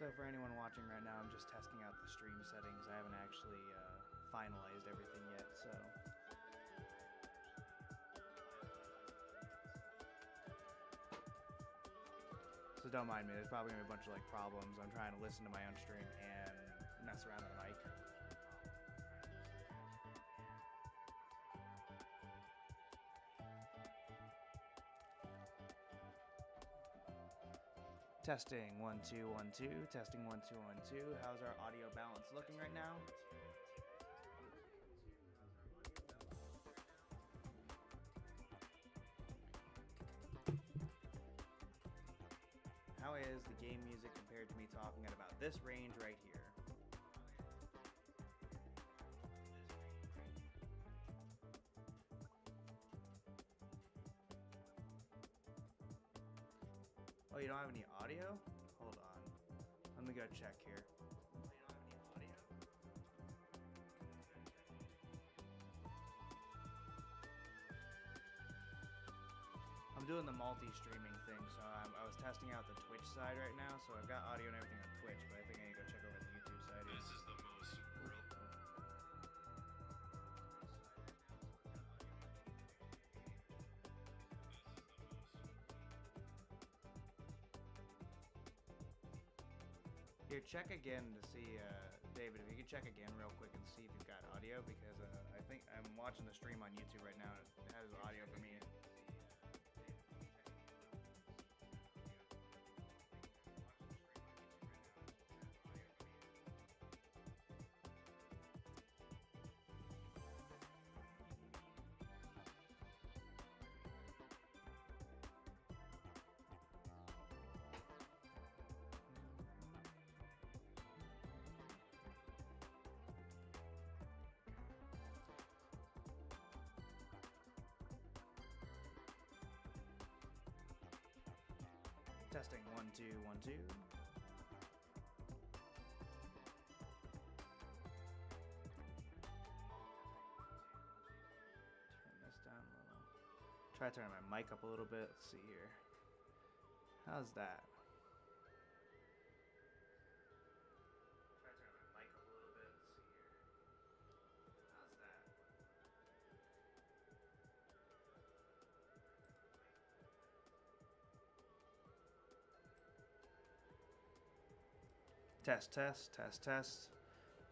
So for anyone watching right now, I'm just testing out the stream settings. I haven't actually finalized everything yet, so don't mind me. There's probably gonna be a bunch of like problems. I'm trying to listen to my own stream and mess around with the mic. Testing 1 2 1 2. Testing 1 2 1 2. How's our audio balance looking right now? How is the game music compared to me talking at about this range right here? Oh, you don't have any audio? Hold on. Let me go check here. Oh, you don't have any audio? I'm doing the multi-streaming thing, so I was testing out the Twitch side right now, so I've got audio and everything on Twitch, but I think I need to go check over the YouTube side here. This is the most real. Here, check again to see, David, if you can check again real quick and see if you've got audio, because I think I'm watching the stream on YouTube right now, and it has audio for me. Testing 1 2 1 2. Turn this down a little. Try turning my mic up a little bit. Let's see here. How's that? Try turning my mic up a little bit. Let's see here. How's that? Test, test, test, test.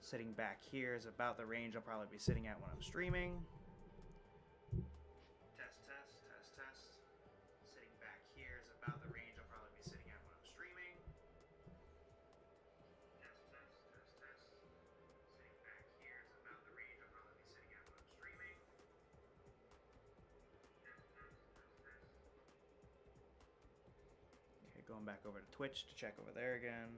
Sitting back here is about the range I'll probably be sitting at when I'm streaming. Test, test, test, test. Sitting back here is about the range I'll probably be sitting at when I'm streaming. Test, test, test, test. Sitting back here is about the range I'll probably be sitting at when I'm streaming. Test, test, test, test. Okay, going back over to Twitch to check over there again.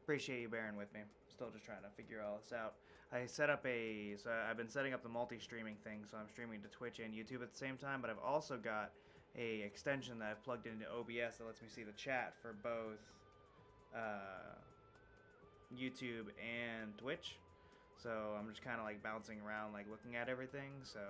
Appreciate you bearing with me. Still just trying to figure all this out. I set up so I've been setting up the multi-streaming thing, so I'm streaming to Twitch and YouTube at the same time, but I've also got a extension that I've plugged into OBS that lets me see the chat for both YouTube and Twitch. So I'm just kind of like bouncing around, like looking at everything, so...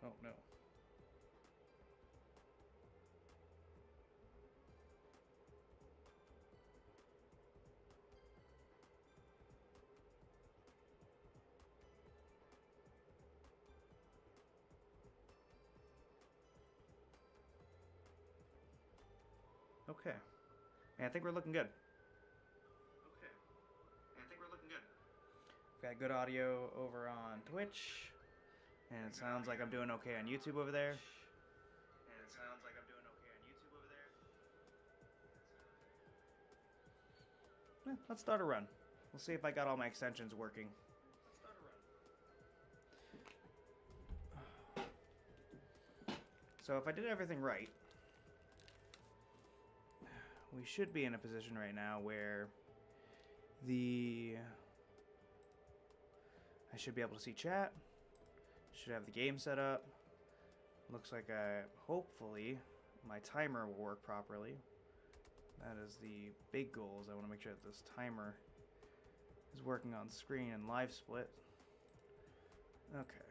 Oh, no. Okay. And I think we're looking good. Okay. And I think we're looking good. We've got good audio over on Twitch. And it sounds like I'm doing okay on YouTube over there. And it sounds like I'm doing okay on YouTube over there. Let's start a run. We'll see if I got all my extensions working. Let's start a run. So if I did everything right, we should be in a position right now where I should be able to see chat. Should have the game set up. Looks like hopefully my timer will work properly. That is the big goal, is I want to make sure that this timer is working on screen and live split. Okay.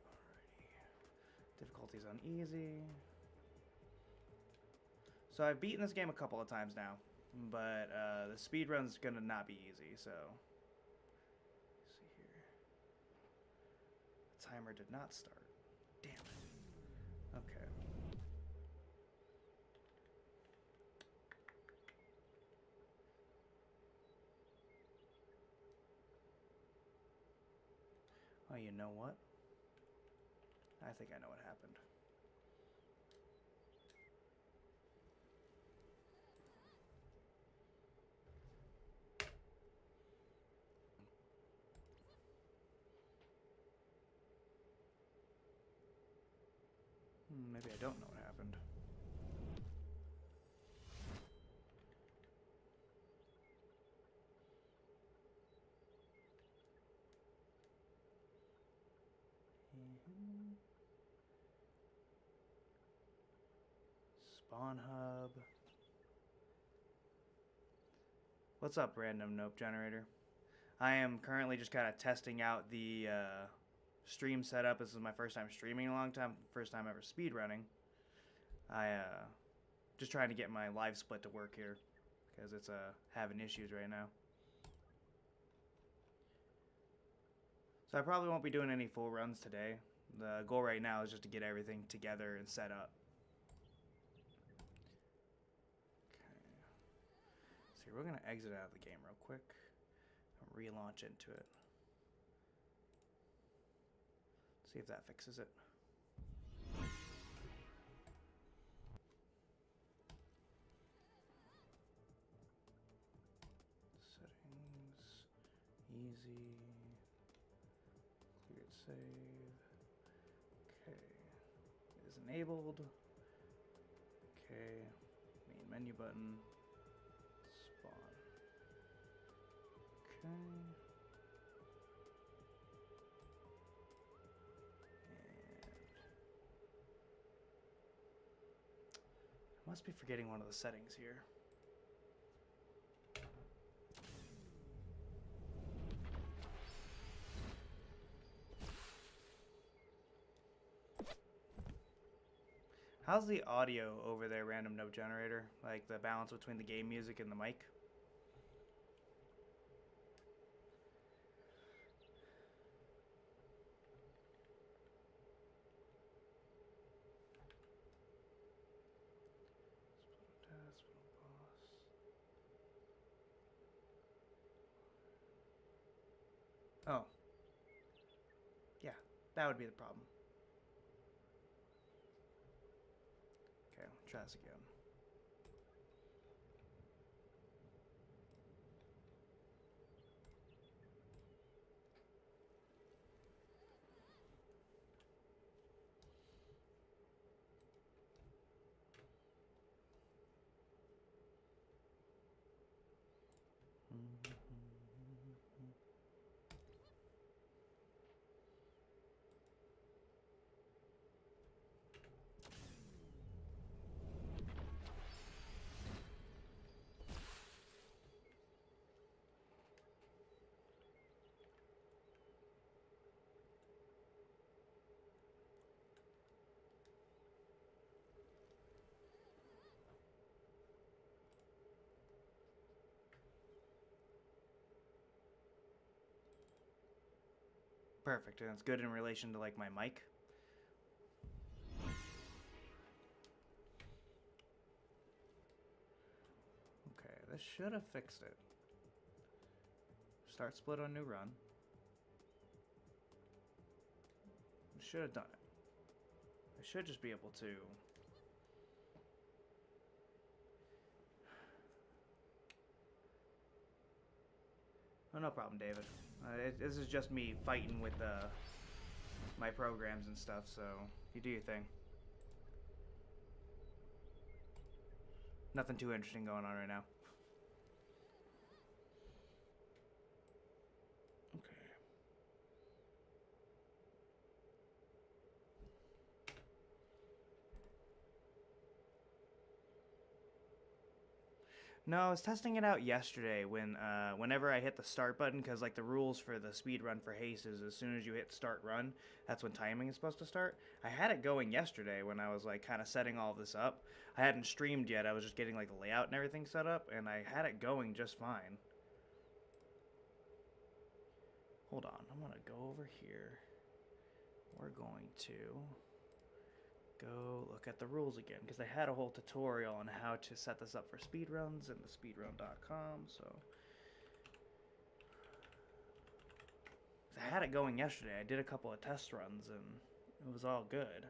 Alrighty. Difficulty's on easy. So I've beaten this game a couple of times now, but the speedrun's gonna not be easy, so. Let's see here. The timer did not start. Damn it. Okay. Oh, you know what? I think I know what happened. Maybe I don't know what happened. Spawn hub. What's up, random nope generator? I am currently just kind of testing out the stream setup. This is my first time streaming in a long time. First time ever speedrunning. Just trying to get my live split to work here, because it's having issues right now. So I probably won't be doing any full runs today. The goal right now is just to get everything together and set up. Okay. So we're going to exit out of the game real quick and relaunch into it. See if that fixes it. Settings, easy, cleared save. Okay, it is enabled. Okay, main menu button, spawn. Okay. I must be forgetting one of the settings here. How's the audio over there, random note generator? Like the balance between the game music and the mic? Oh. Yeah, that would be the problem. Okay, I'll try this again. Perfect, and it's good in relation to like my mic. Okay, this should have fixed it. Start split on new run. Should have done it. I should just be able to... Oh, no problem, David. This is just me fighting with my programs and stuff, so you do your thing. Nothing too interesting going on right now. Okay. No, I was testing it out yesterday when whenever I hit the start button, because like the rules for the speed run for haste is as soon as you hit start run, that's when timing is supposed to start. I had it going yesterday when I was like kind of setting all this up. I hadn't streamed yet. I was just getting like the layout and everything set up, and I had it going just fine. Hold on, I'm gonna go over here. We're going to go look at the rules again, because they had a whole tutorial on how to set this up for speedruns in the speedrun.com, so I had it going yesterday. I did a couple of test runs and it was all good.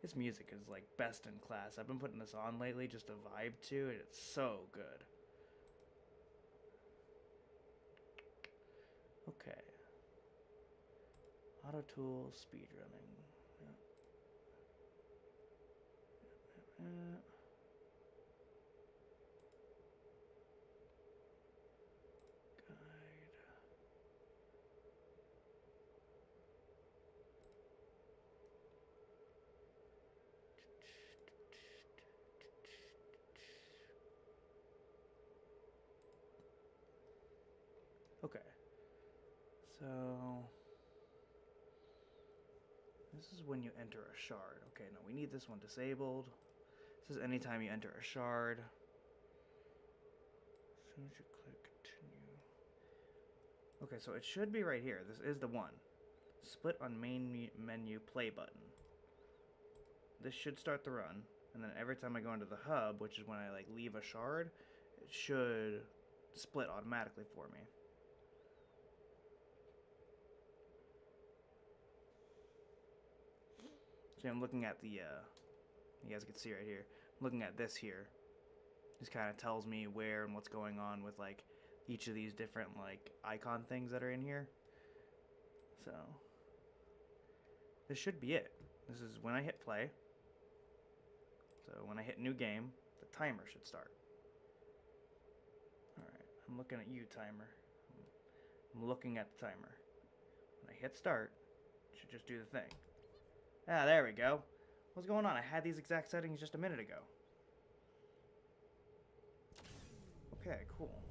This music is like best in class. I've been putting this on lately just to vibe to it. It's so good. Okay. Auto tool, speedrunning. Guide. Okay. So this is when you enter a shard. Okay, no, we need this one disabled. This is anytime you enter a shard. As soon as you click continue. Okay, so it should be right here. This is the one. Split on main menu play button. This should start the run, and then every time I go into the hub, which is when I like leave a shard, it should split automatically for me. So I'm looking at the, you guys can see right here, I'm looking at this here. This kind of tells me where and what's going on with like each of these different like icon things that are in here. So this should be it. This is when I hit play. So when I hit new game, the timer should start. Alright, I'm looking at you, timer. I'm looking at the timer. When I hit start, it should just do the thing. Ah, there we go. What's going on? I had these exact settings just a minute ago. Okay, cool.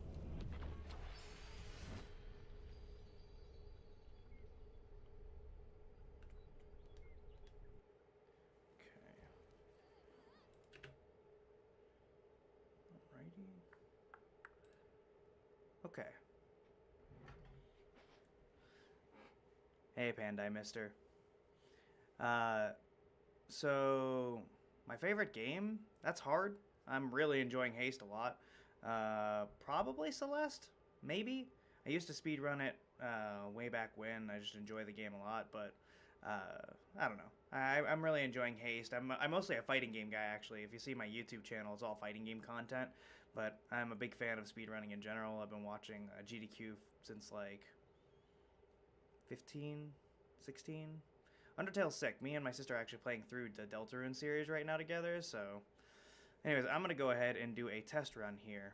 Okay. Hey, Pandai Mister. So my favorite game? That's hard. I'm really enjoying Haste a lot. Probably Celeste? Maybe? I used to speedrun it way back when. I just enjoy the game a lot, but I don't know. I'm really enjoying Haste. I'm mostly a fighting game guy, actually. If you see my YouTube channel, it's all fighting game content, but I'm a big fan of speedrunning in general. I've been watching GDQ since like 15, 16. Undertale's sick. Me and my sister are actually playing through the Deltarune series right now together, so anyways, I'm going to go ahead and do a test run here.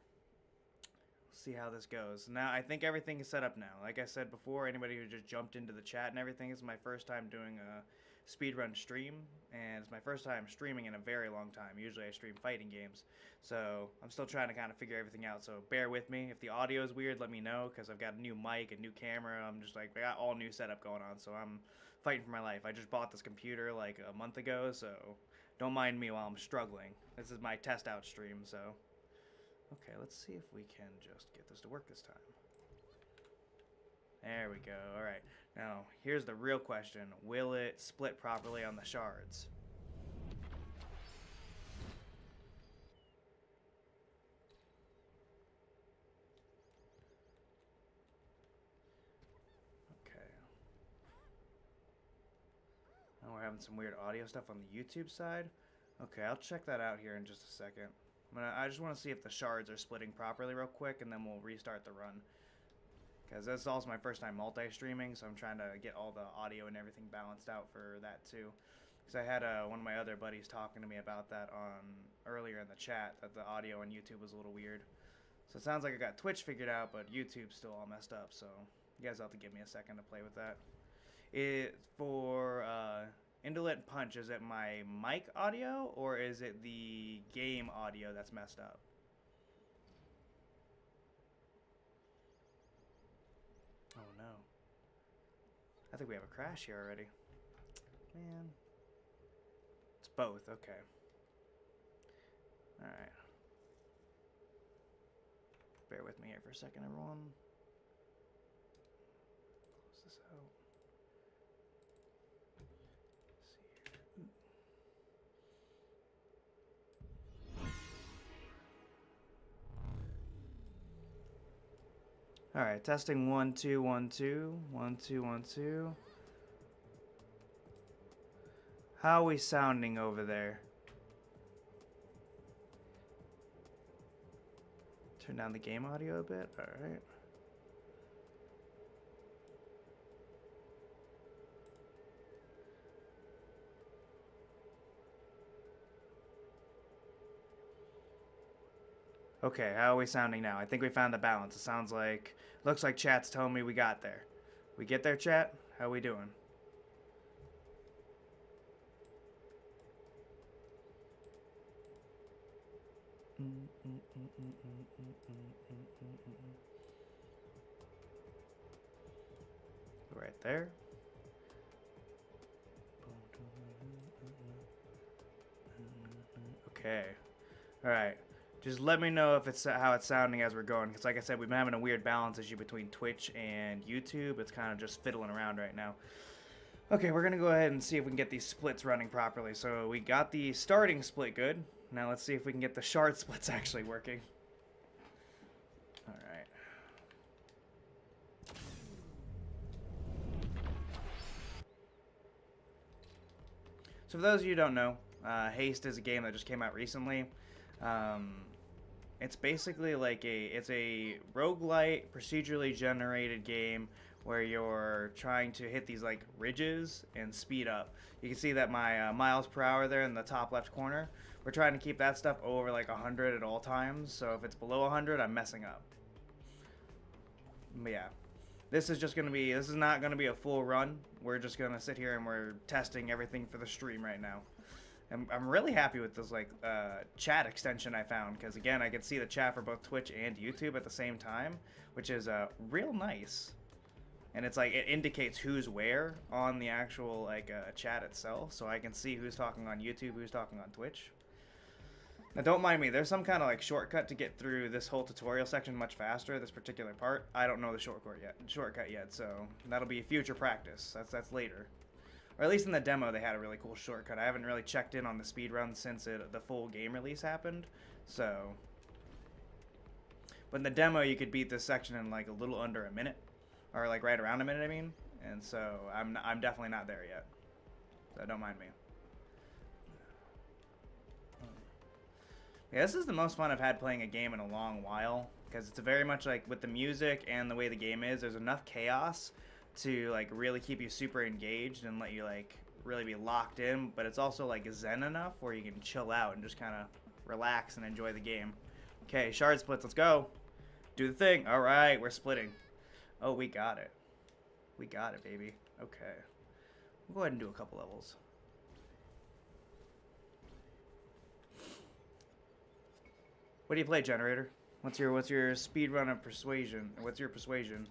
See how this goes. Now, I think everything is set up now. Like I said before, anybody who just jumped into the chat and everything, this is my first time doing a speedrun stream, and it's my first time streaming in a very long time. Usually I stream fighting games, so I'm still trying to kind of figure everything out, so bear with me. If the audio is weird, let me know, because I've got a new mic, a new camera. I'm just like, I got all new setup going on, so I'm fighting for my life. I just bought this computer like a month ago, so don't mind me while I'm struggling. This is my test out stream, so okay, let's see if we can just get this to work this time. There we go. Alright, now here's the real question. Will it split properly on the shards? having some weird audio stuff on the YouTube side. Okay, I'll check that out here in just a second. I just want to see if the shards are splitting properly real quick, and then we'll restart the run. Because this is also my first time multi-streaming, so I'm trying to get all the audio and everything balanced out for that too. Because I had one of my other buddies talking to me about that earlier in the chat, that the audio on YouTube was a little weird. So it sounds like I got Twitch figured out, but YouTube's still all messed up, so you guys have to give me a second to play with that. For Indolent Punch, is it my mic audio, or is it the game audio that's messed up? Oh no. I think we have a crash here already. Man. It's both, okay. Alright. Bear with me here for a second, everyone. Close this out. All right, testing 1 2 1 2 1 2 1 2. How are we sounding over there? Turn down the game audio a bit. All right. Okay, how are we sounding now? I think we found the balance. It sounds like, looks like chat's telling me we got there. We get there, chat? How we doing? Right there. Okay. All right. Just let me know if it's how it's sounding as we're going, because like I said, we've been having a weird balance issue between Twitch and YouTube. It's kind of just fiddling around right now. Okay, we're going to go ahead and see if we can get these splits running properly. So we got the starting split good. Now let's see if we can get the shard splits actually working. All right. So for those of you who don't know, Haste is a game that just came out recently. It's basically like it's a roguelite, procedurally generated game where you're trying to hit these like ridges and speed up. You can see that my miles per hour there in the top left corner. We're trying to keep that stuff over like 100 at all times. So if it's below 100, I'm messing up. But yeah, this is not gonna be a full run. We're just gonna sit here and we're testing everything for the stream right now. I'm really happy with this like chat extension I found, because again I can see the chat for both Twitch and YouTube at the same time, which is real nice. And it's like it indicates who's where on the actual like chat itself, so I can see who's talking on YouTube, who's talking on Twitch. Now don't mind me, there's some kind of like shortcut to get through this whole tutorial section much faster, this particular part. I don't know the shortcut yet, so that'll be future practice. That's later. Or at least in the demo, they had a really cool shortcut. I haven't really checked in on the speedrun since the full game release happened. So, but in the demo, you could beat this section in like a little under a minute, or like right around a minute, I mean. And so I'm definitely not there yet. So don't mind me. Yeah, this is the most fun I've had playing a game in a long while, because it's very much like with the music and the way the game is. There's enough chaos to like really keep you super engaged and let you like really be locked in, but it's also like zen enough where you can chill out and just kind of relax and enjoy the game. Okay, shard splits, let's go. Do the thing. All right, we're splitting. Oh, we got it. We got it, baby. Okay. We'll go ahead and do a couple levels. What do you play, Generator? What's your speedrun of persuasion? What's your persuasion?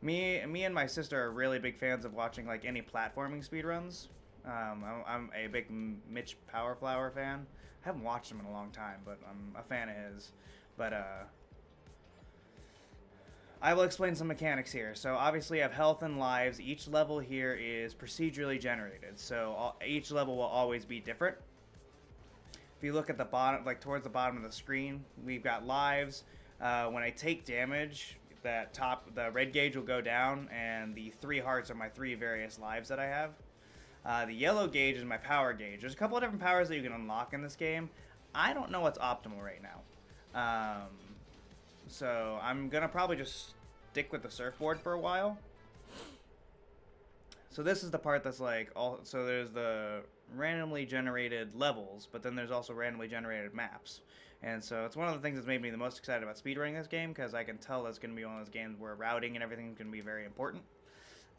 Me and my sister are really big fans of watching like any platforming speedruns. I'm a big Mitch Powerflower fan. I haven't watched him in a long time, but I'm a fan of his. But I will explain some mechanics here. So obviously I have health and lives. Each level here is procedurally generated, so each level will always be different. If you look at the bottom, like towards the bottom of the screen, we've got lives. When I take damage, the red gauge will go down, and the 3 hearts are my 3 various lives that I have. The yellow gauge is my power gauge. There's a couple of different powers that you can unlock in this game. I don't know what's optimal right now. So I'm going to probably just stick with the surfboard for a while. So this is the part that's like, so there's the randomly generated levels, but then there's also randomly generated maps. And so it's one of the things that's made me the most excited about speedrunning this game, because I can tell it's going to be one of those games where routing and everything is going to be very important.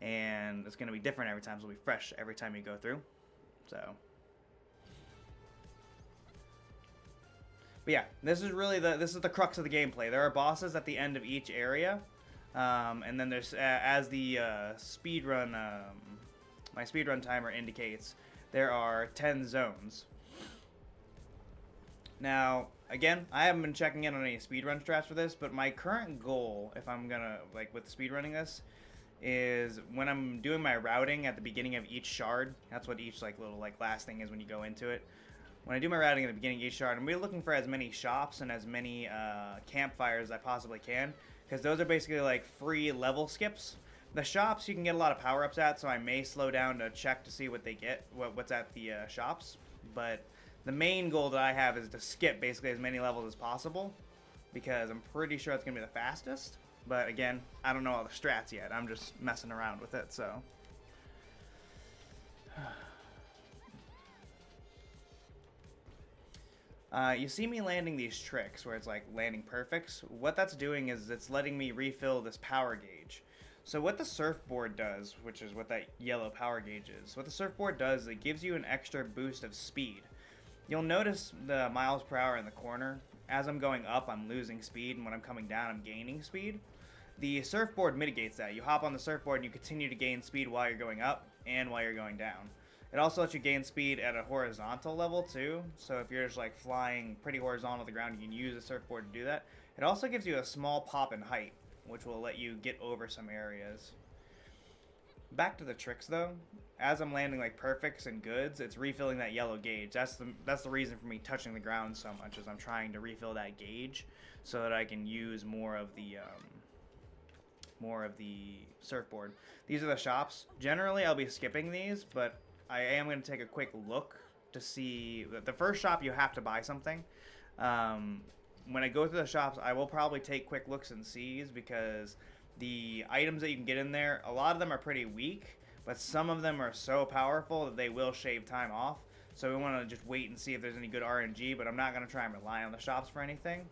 And it's going to be different every time, so it'll be fresh every time you go through. So. But yeah, this is really the crux of the gameplay. There are bosses at the end of each area. And then there's, as the speedrun, my speedrun timer indicates, there are 10 zones. Now, again, I haven't been checking in on any speedrun strats for this, but my current goal, if I'm gonna, like, with speedrunning this, is when I'm doing my routing at the beginning of each shard, that's what each, like, little, like, last thing is when you go into it. When I do my routing at the beginning of each shard, I'm really looking for as many shops and as many campfires as I possibly can, because those are basically like free level skips. The shops you can get a lot of power-ups at, so I may slow down to check to see what they get, what's at the shops. But the main goal that I have is to skip basically as many levels as possible, because I'm pretty sure it's going to be the fastest. But again, I don't know all the strats yet. I'm just messing around with it, so. You see me landing these tricks where it's like landing perfects. What that's doing is it's letting me refill this power gauge. So what the surfboard does, which is what that yellow power gauge is, what the surfboard does is it gives you an extra boost of speed. You'll notice the miles per hour in the corner. As I'm going up, I'm losing speed, and when I'm coming down, I'm gaining speed. The surfboard mitigates that. You hop on the surfboard and you continue to gain speed while you're going up and while you're going down. It also lets you gain speed at a horizontal level too, so if you're just like flying pretty horizontal to the ground, you can use the surfboard to do that. It also gives you a small pop in height, which will let you get over some areas. Back to the tricks though, as I'm landing like perfects and goods, it's refilling that yellow gauge. That's the reason for me touching the ground so much, is I'm trying to refill that gauge so that I can use more of the surfboard. These are the shops. Generally I'll be skipping these, but I am going to take a quick look to see. The first shop you have to buy something. When I go through the shops, I will probably take quick looks and sees, because the items that you can get in there, a lot of them are pretty weak, but some of them are so powerful that they will shave time off. So we want to just wait and see if there's any good RNG, but I'm not going to try and rely on the shops for anything.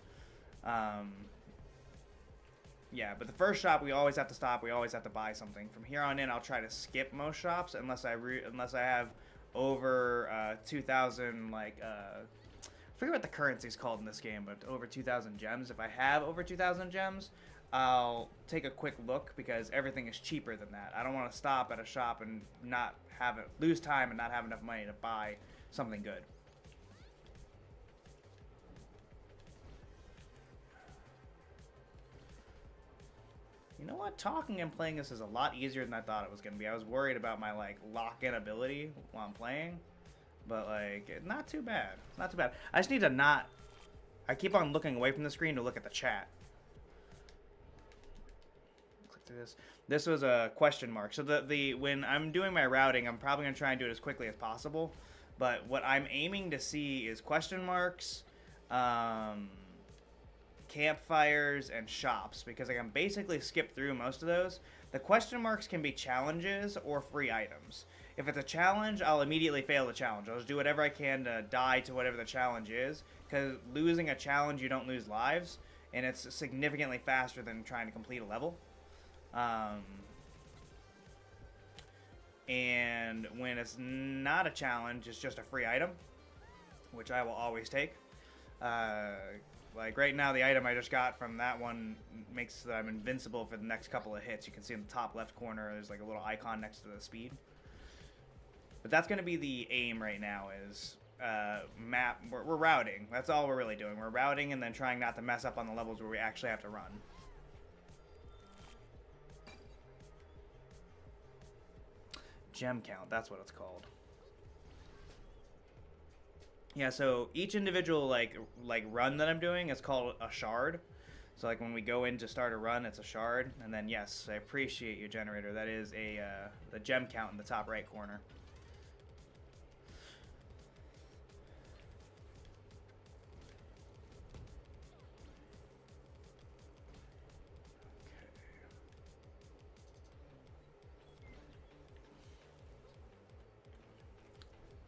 Yeah, but the first shop, we always have to stop. We always have to buy something. From here on in, I'll try to skip most shops unless I have over 2,000, like, I forget what the currency is called in this game, but over 2,000 gems. If I have over 2,000 gems, I'll take a quick look, because everything is cheaper than that. I don't want to stop at a shop and not have it, lose time and not have enough money to buy something good. You know what? Talking and playing this is a lot easier than I thought it was going to be. I was worried about my, like, lock-in ability while I'm playing. But, like, not too bad. Not too bad. I just need to not... I keep on looking away from the screen to look at the chat. Click through this. This was a question mark. So, when I'm doing my routing, I'm probably going to try and do it as quickly as possible. But what I'm aiming to see is question marks, campfires, and shops, because I can basically skip through most of those. The question marks can be challenges or free items. If it's a challenge, I'll immediately fail the challenge. I'll just do whatever I can to die to whatever the challenge is, because losing a challenge, you don't lose lives, and it's significantly faster than trying to complete a level. And when it's not a challenge, it's just a free item, which I will always take. Like right now, the item I just got from that one makes that I'm invincible for the next couple of hits. You can see in the top left corner, there's like a little icon next to the speed. But that's going to be the aim right now, is we're routing. That's all we're really doing. We're routing and then trying not to mess up on the levels where we actually have to run. Gem count, that's what it's called. Yeah, so each individual like run that I'm doing is called a shard. So like when we go in to start a run, it's a shard. And then yes, I appreciate you, generator. That is the gem count in the top right corner.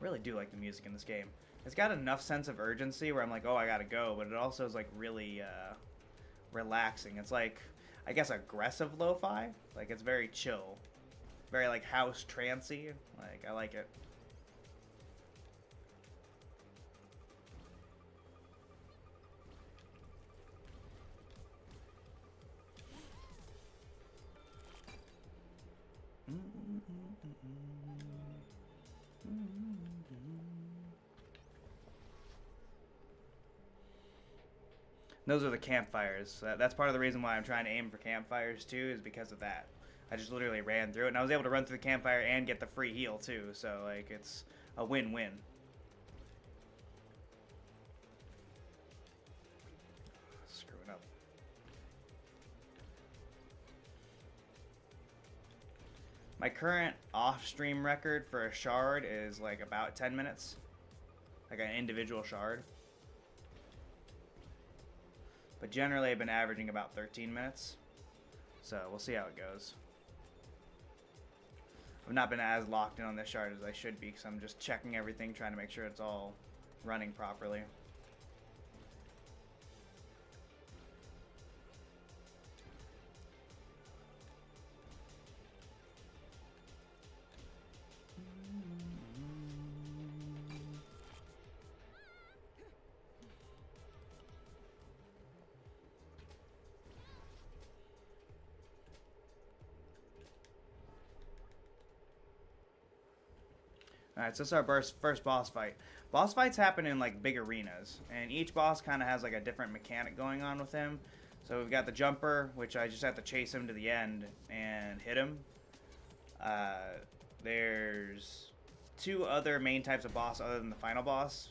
really do like the music in this game. It's got enough sense of urgency where I'm like, oh, I gotta go, but it also is like really relaxing. It's like, I guess, aggressive lo-fi. Like, it's very chill, very like house trancey. Like, I like it. Those are the campfires. That's part of the reason why I'm trying to aim for campfires too, is because of that. I just literally ran through it, and I was able to run through the campfire and get the free heal too. So like, it's a win-win. Screwing up. My current off-stream record for a shard is like about 10 minutes. Like an individual shard. But generally I've been averaging about 13 minutes. So we'll see how it goes. I've not been as locked in on this shard as I should be, because I'm just checking everything, trying to make sure it's all running properly. Alright, so this is our first boss fight. Boss fights happen in like big arenas, and each boss kind of has like a different mechanic going on with him. So we've got the jumper, which I just have to chase him to the end and hit him. There's two other main types of boss other than the final boss.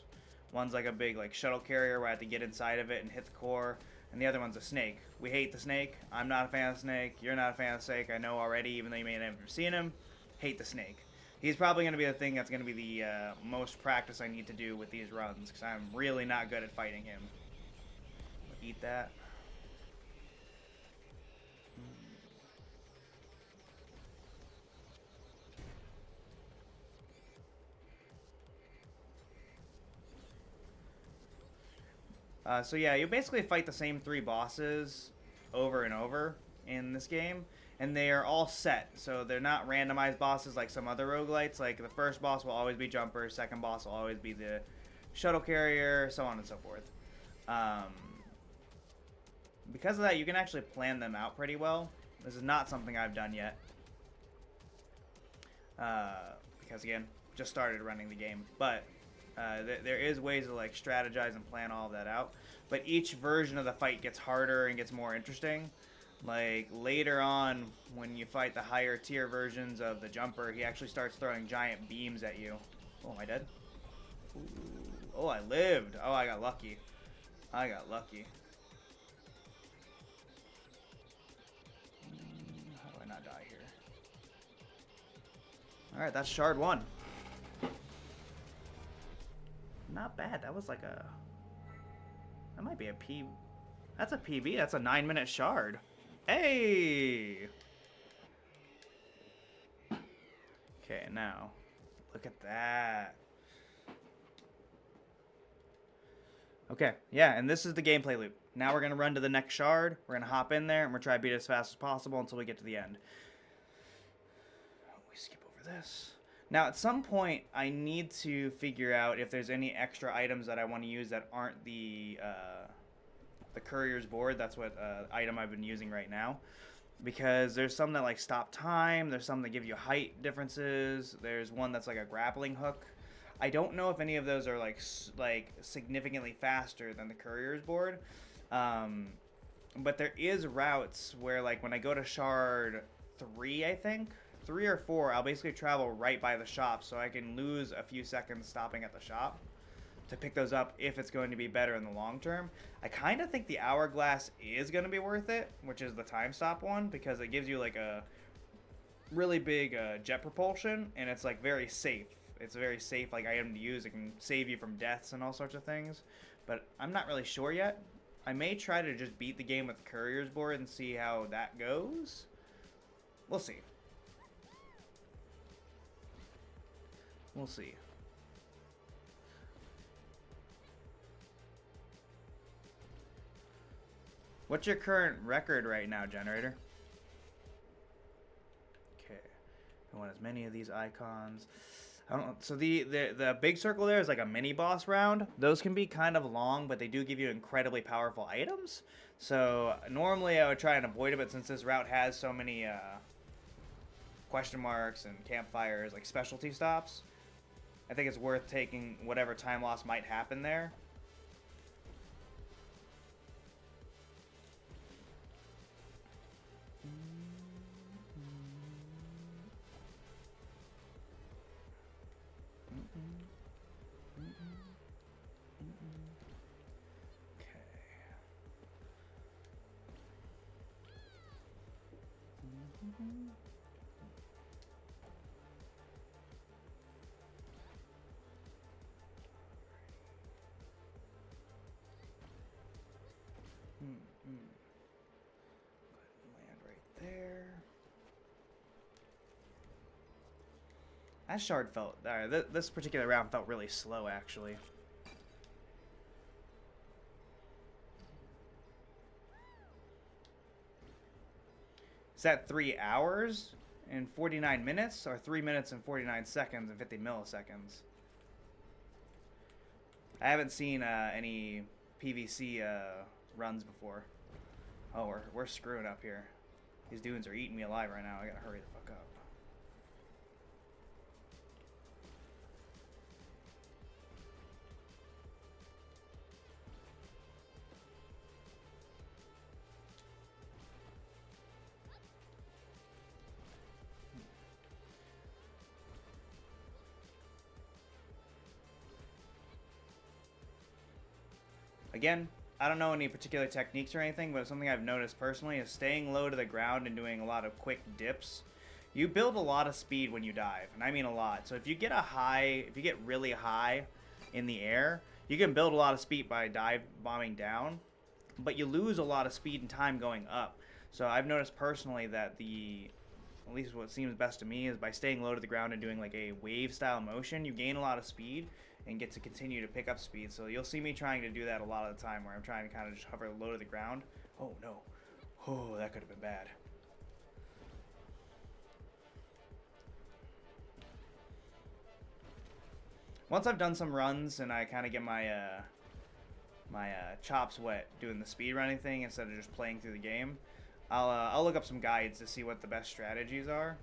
One's like a big like shuttle carrier where I have to get inside of it and hit the core, and the other one's a snake. We hate the snake. I'm not a fan of the snake. You're not a fan of the snake. I know already, even though you may have never seen him. Hate the snake. He's probably going to be the thing that's going to be the most practice I need to do with these runs, because I'm really not good at fighting him. Eat that. So yeah, you basically fight the same three bosses over and over in this game, and they are all set, so they're not randomized bosses like some other roguelites. Like, the first boss will always be Jumper, second boss will always be the shuttle carrier, so on and so forth. Because of that, you can actually plan them out pretty well. This is not something I've done yet. Because, again, just started running the game. But there is ways to like strategize and plan all of that out. But each version of the fight gets harder and gets more interesting. Like, later on, when you fight the higher tier versions of the Jumper, he actually starts throwing giant beams at you. Oh, am I dead? Ooh. Oh, I lived. Oh, I got lucky. I got lucky. How do I not die here? Alright, that's shard 1. Not bad. That was like a... That might be a P... That's a PB. That's a 9-minute shard. Hey! Okay, now, look at that. Okay, yeah, and this is the gameplay loop. Now we're going to run to the next shard. We're going to hop in there, and we're trying to beat it as fast as possible until we get to the end. We skip over this. Now, at some point, I need to figure out if there's any extra items that I want to use that aren't the courier's board. That's what item I've been using right now. Because there's some that like stop time, there's some that give you height differences, there's one that's like a grappling hook. I don't know if any of those are like significantly faster than the courier's board. But there is routes where, like, when I go to shard 3, I think, 3 or 4, I'll basically travel right by the shop, so I can lose a few seconds stopping at the shop to pick those up if it's going to be better in the long term. I kind of think the hourglass is going to be worth it, which is the time stop one, because it gives you like a really big jet propulsion, and it's like very safe. It's a very safe like item to use. It can save you from deaths and all sorts of things, but I'm not really sure yet. I may try to just beat the game with the courier's board and see how that goes. We'll see. We'll see. What's your current record right now, generator? Okay. I want as many of these icons. I don't know. So the big circle there is like a mini boss round. Those can be kind of long, but they do give you incredibly powerful items. So normally I would try and avoid it, but since this route has so many question marks and campfires, like specialty stops, I think it's worth taking whatever time loss might happen there. Land right there. That shard felt... this particular round felt really slow, actually. Is that 3 hours and 49 minutes, or 3 minutes and 49 seconds and 50 milliseconds? I haven't seen any PVC runs before. Oh, we're screwing up here. These dudes are eating me alive right now. I gotta hurry the fuck up. Again, I don't know any particular techniques or anything, but something I've noticed personally is staying low to the ground and doing a lot of quick dips. You build a lot of speed when you dive, and I mean a lot. So if you get really high in the air, you can build a lot of speed by dive bombing down, but you lose a lot of speed and time going up. So I've noticed personally that at least what seems best to me is by staying low to the ground and doing like a wave style motion, you gain a lot of speed and get to continue to pick up speed. So you'll see me trying to do that a lot of the time, where I'm trying to kind of just hover low to the ground. Oh no. Oh, that could have been bad. Once I've done some runs and I kind of get my chops wet doing the speed running thing instead of just playing through the game, I'll look up some guides to see what the best strategies are.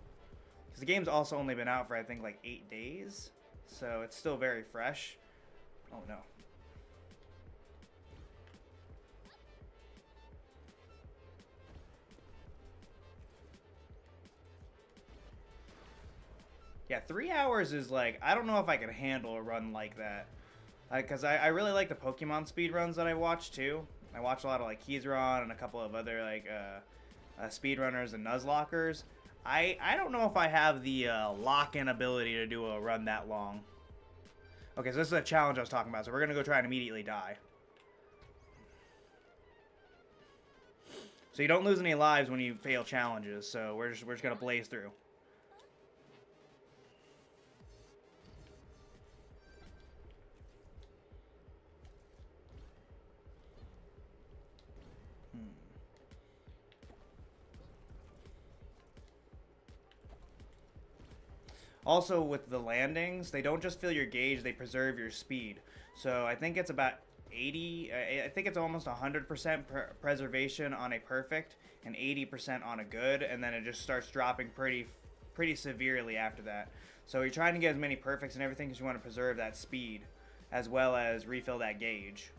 Because the game's also only been out for, I think, like 8 days. So it's still very fresh. Oh no. Yeah, 3 hours is like, I don't know if I could handle a run like that. Because I really like the Pokemon speed runs that I watch too. I watch a lot of like Keyzron and a couple of other like speedrunners and Nuzlockers. I don't know if I have the lock-in ability to do a run that long. Okay, so this is a challenge I was talking about, so we're going to go try and immediately die. So you don't lose any lives when you fail challenges, so we're just going to blaze through. Also, with the landings, they don't just fill your gauge, they preserve your speed. So I think it's about 80, I think it's almost 100% preservation on a perfect and 80% on a good, and then it just starts dropping pretty severely after that. So you're trying to get as many perfects and everything because you want to preserve that speed as well as refill that gauge.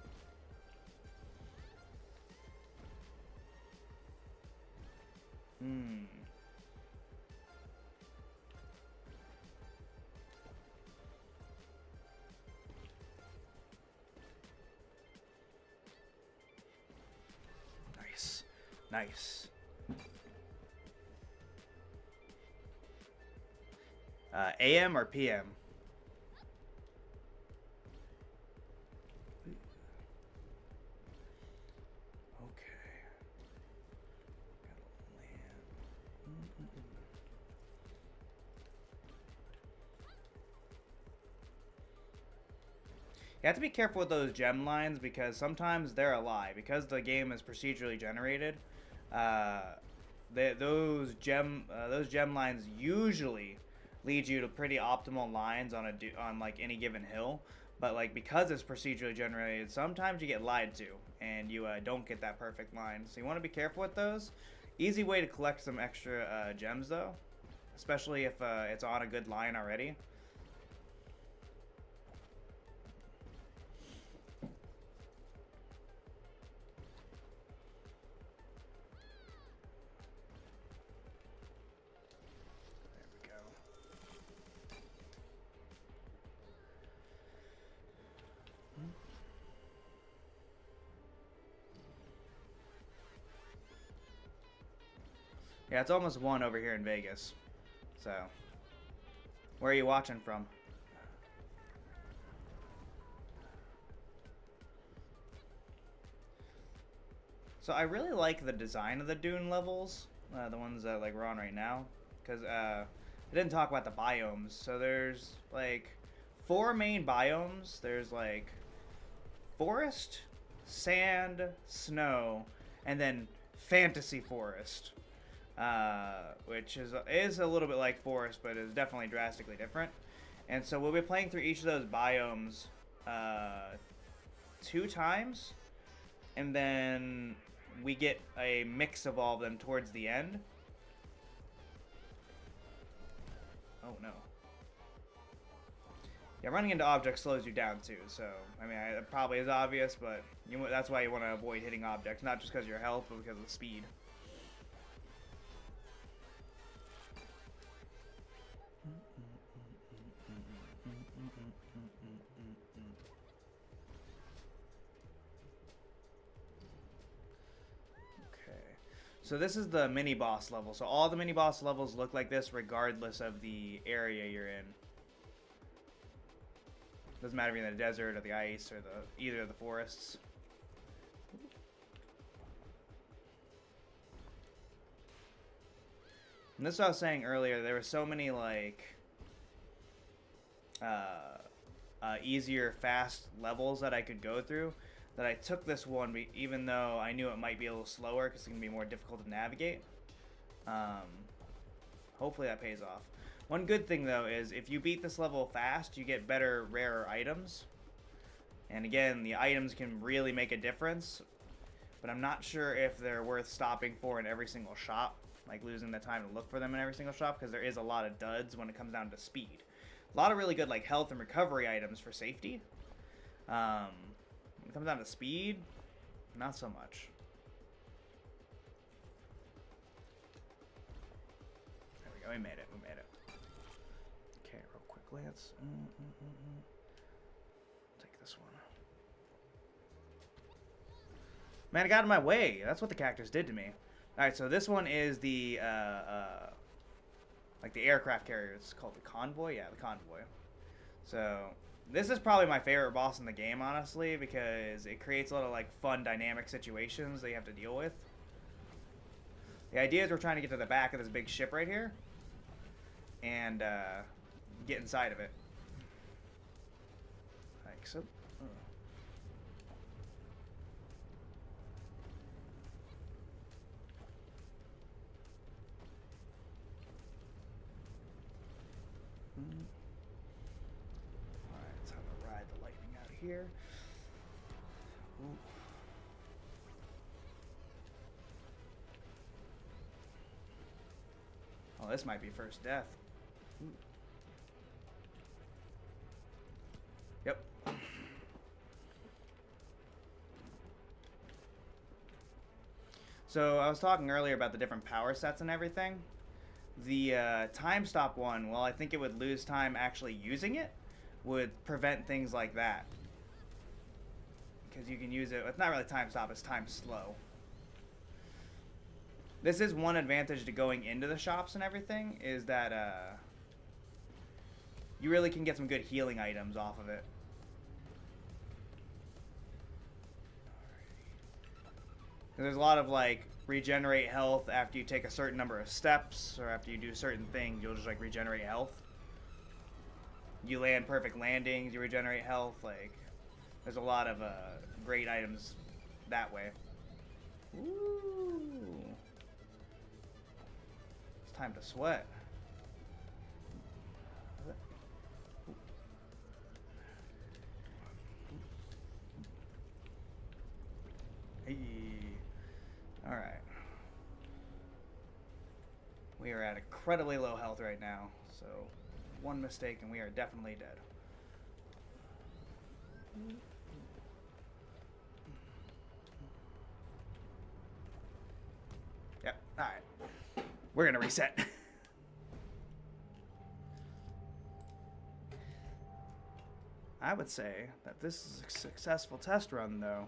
Nice. AM or PM? You have to be careful with those gem lines because sometimes they're a lie. Because the game is procedurally generated, those gem lines usually lead you to pretty optimal lines on on like any given hill. But like because it's procedurally generated, sometimes you get lied to and you don't get that perfect line. So you want to be careful with those. Easy way to collect some extra gems though, especially if it's on a good line already. Yeah, it's almost 1 over here in Vegas. So, where are you watching from? So I really like the design of the dune levels, the ones that like we're on right now, because I didn't talk about the biomes. So there's like 4 main biomes. There's like forest, sand, snow, and then fantasy forest. Which is a little bit like forest, but is definitely drastically different. And so we'll be playing through each of those biomes 2 times, and then we get a mix of all of them towards the end. Oh no. Yeah, running into objects slows you down too, so, I mean, it probably is obvious, but that's why you want to avoid hitting objects, not just because of your health, but because of the speed. So this is the mini boss level. So all the mini boss levels look like this regardless of the area you're in. Doesn't matter if you're in the desert or the ice or either of the forests. And this is what I was saying earlier. There were so many like easier, fast levels that I could go through, that I took this one, even though I knew it might be a little slower because it's going to be more difficult to navigate. Hopefully that pays off. One good thing, though, is if you beat this level fast, you get better, rarer items. And again, the items can really make a difference, but I'm not sure if they're worth stopping for in every single shop, like losing the time to look for them in every single shop, because there is a lot of duds when it comes down to speed. A lot of really good like health and recovery items for safety. When it comes down to speed, not so much. There we go. We made it. We made it. Okay, real quick, Lance. Take this one. Man, it got in my way. That's what the cactus did to me. All right, so this one is the like the aircraft carrier. It's called the convoy. Yeah, the convoy. So this is probably my favorite boss in the game, honestly, because it creates a lot of like fun, dynamic situations that you have to deal with. The idea is we're trying to get to the back of this big ship right here and get inside of it. Like so. Alright, time to ride the lightning out of here. Ooh. Oh, this might be first death. Ooh. Yep. So I was talking earlier about the different power sets and everything. The time stop one, well, I think it would lose time actually using it, would prevent things like that. Because you can use it, it's not really time stop, it's time slow. This is one advantage to going into the shops and everything, is that you really can get some good healing items off of it. There's a lot of like regenerate health after you take a certain number of steps, or after you do certain things, you'll just like regenerate health. You land perfect landings, you regenerate health. Like, There's a lot of great items that way. Ooh. It's time to sweat. Hey. Alright. We are at incredibly low health right now, so one mistake and we are definitely dead. Yep, alright. We're gonna reset. I would say that this is a successful test run, though.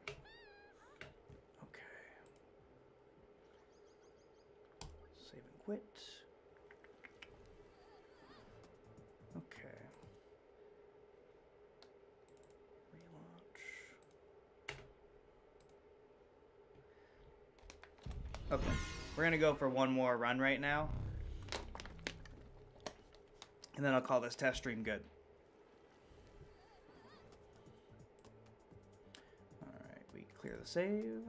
Okay. Save and quit. Okay. Relaunch. Okay. We're gonna go for one more run right now. And then I'll call this test stream good. Alright, we clear the save.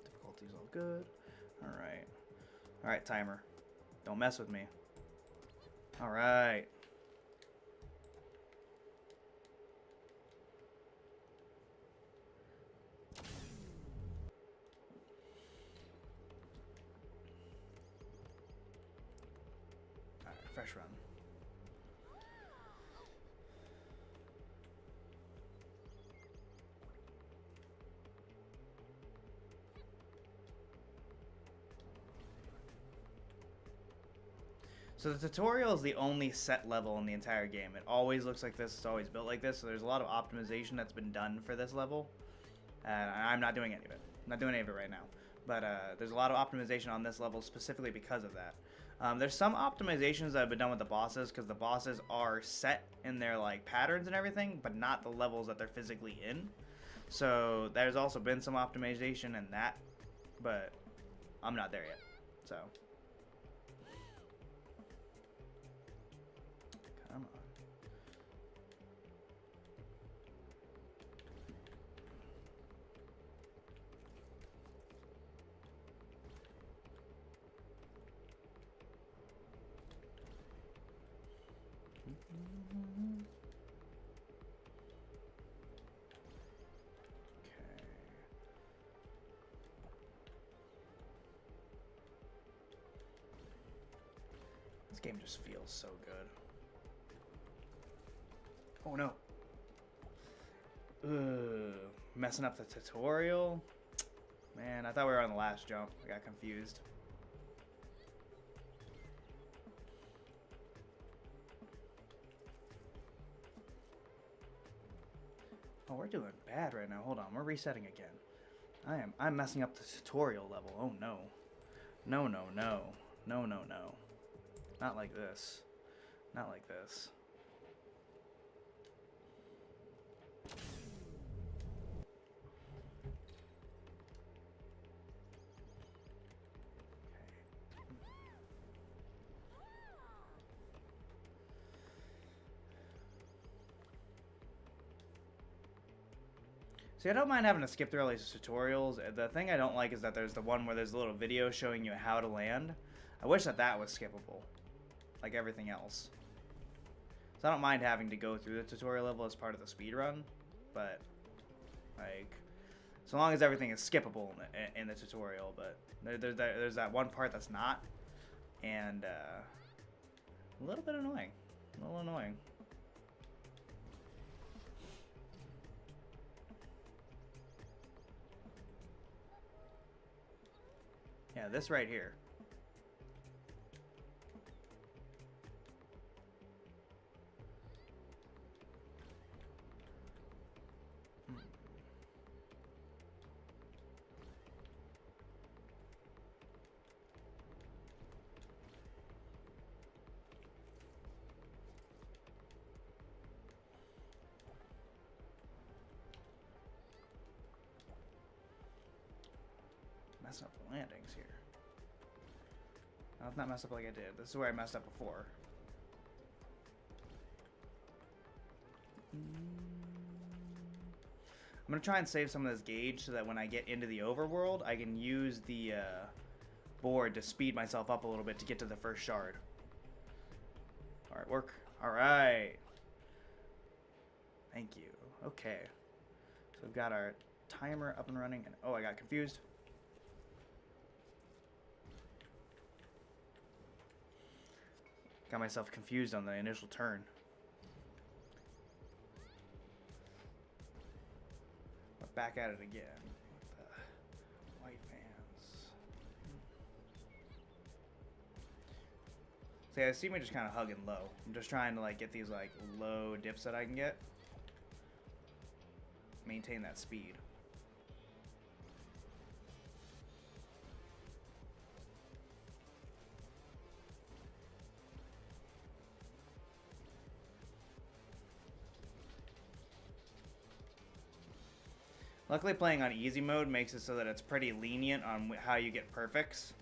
Difficulty's all good. Alright. Alright, timer. Don't mess with me. Alright. Fresh run. So the tutorial is the only set level in the entire game. It always looks like this. It's always built like this. So there's a lot of optimization that's been done for this level. And I'm not doing any of it. I'm not doing any of it right now. But there's a lot of optimization on this level specifically because of that. There's some optimizations that have been done with the bosses because the bosses are set in their like patterns and everything, but not the levels that they're physically in. So there's also been some optimization in that, but I'm not there yet. So come on. This game just feels so good. Oh no. Ugh. Messing up the tutorial. Man, I thought we were on the last jump. I got confused. Oh, we're doing bad right now. Hold on, we're resetting again. I'm messing up the tutorial level. Oh no. No, no, no. No, no, no. Not like this. Not like this. See, I don't mind having to skip through all these tutorials. The thing I don't like is that there's the one where there's a little video showing you how to land. I wish that that was skippable, like everything else. So I don't mind having to go through the tutorial level as part of the speed run, but like, so long as everything is skippable in the tutorial. But there's that one part that's not, and a little bit annoying, a little annoying. Yeah, this right here. messing up the landings here. I've not messed up like I did. This is where I messed up before. I'm gonna try and save some of this gauge so that when I get into the overworld, I can use the board to speed myself up a little bit to get to the first shard. Alright, work. Alright. Thank you. Okay. So we've got our timer up and running. And oh, I got confused. Got myself confused on the initial turn. But back at it again with the white fans. See, I see me just kind of hugging low. I'm just trying to like get these like low dips that I can get. Maintain that speed. Luckily, playing on easy mode makes it so that it's pretty lenient on how you get perfects.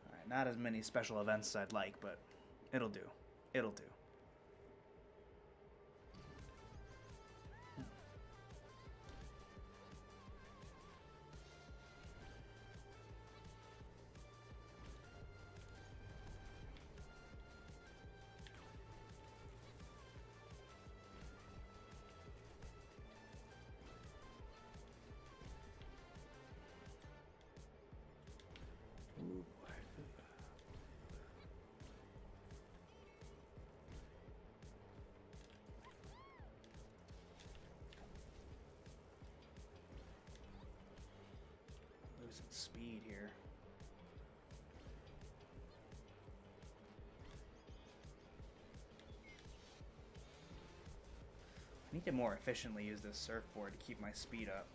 Alright, not as many special events as I'd like, but it'll do. It'll do. Losing speed here. I need to more efficiently use this surfboard to keep my speed up.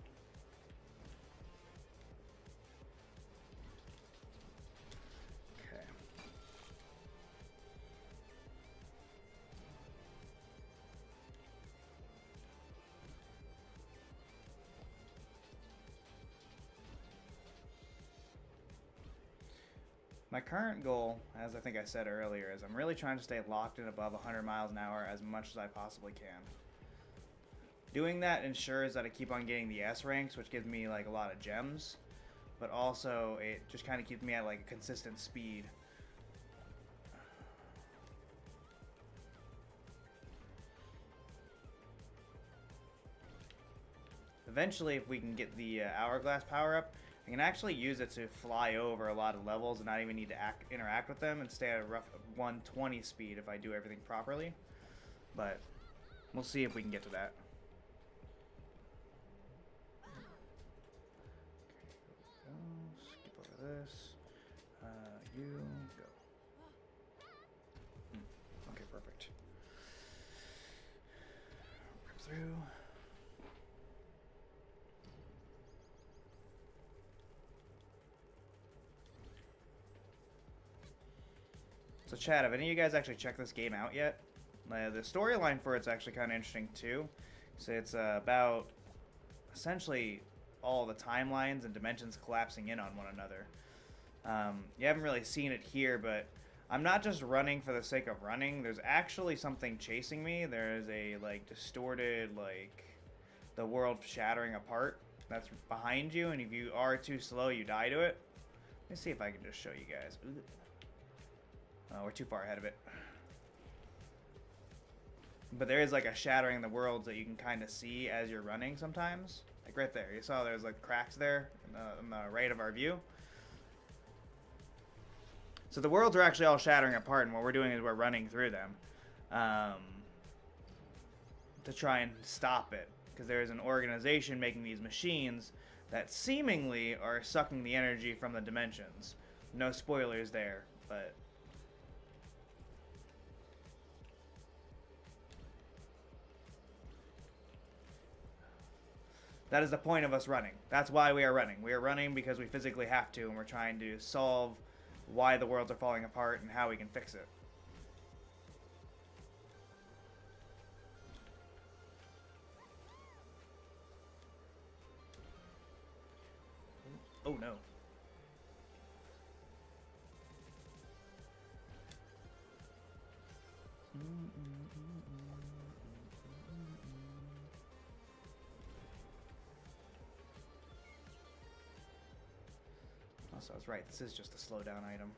Okay. My current goal, as I think I said earlier, is I'm really trying to stay locked in above 100 miles an hour as much as I possibly can. Doing that ensures that I keep on getting the S ranks, which gives me like a lot of gems, but also it just kind of keeps me at like a consistent speed. Eventually, if we can get the hourglass power up, I can actually use it to fly over a lot of levels and not even need to interact with them and stay at a rough 120 speed if I do everything properly. But we'll see if we can get to that. Skip over this. You go. Okay, perfect. Rip through. So chat, have any of you guys actually checked this game out yet? The storyline for it's actually kind of interesting too. So it's about essentially all the timelines and dimensions collapsing in on one another. You haven't really seen it here, but I'm not just running for the sake of running. There's actually something chasing me. There's a like distorted, like the world shattering apart that's behind you, and if you are too slow, you die to it. Let me see if I can just show you guys. Ooh. We're too far ahead of it. But there is like a shattering of the worlds that you can kind of see as you're running sometimes. Like right there. You saw there's like cracks there on the right of our view. So the worlds are actually all shattering apart, and what we're doing is we're running through them to try and stop it. Because there is an organization making these machines that seemingly are sucking the energy from the dimensions. No spoilers there, but... That is the point of us running. That's why we are running. We are running because we physically have to, and we're trying to solve why the worlds are falling apart and how we can fix it. Oh no. Also, I was right. This is just a slowdown item.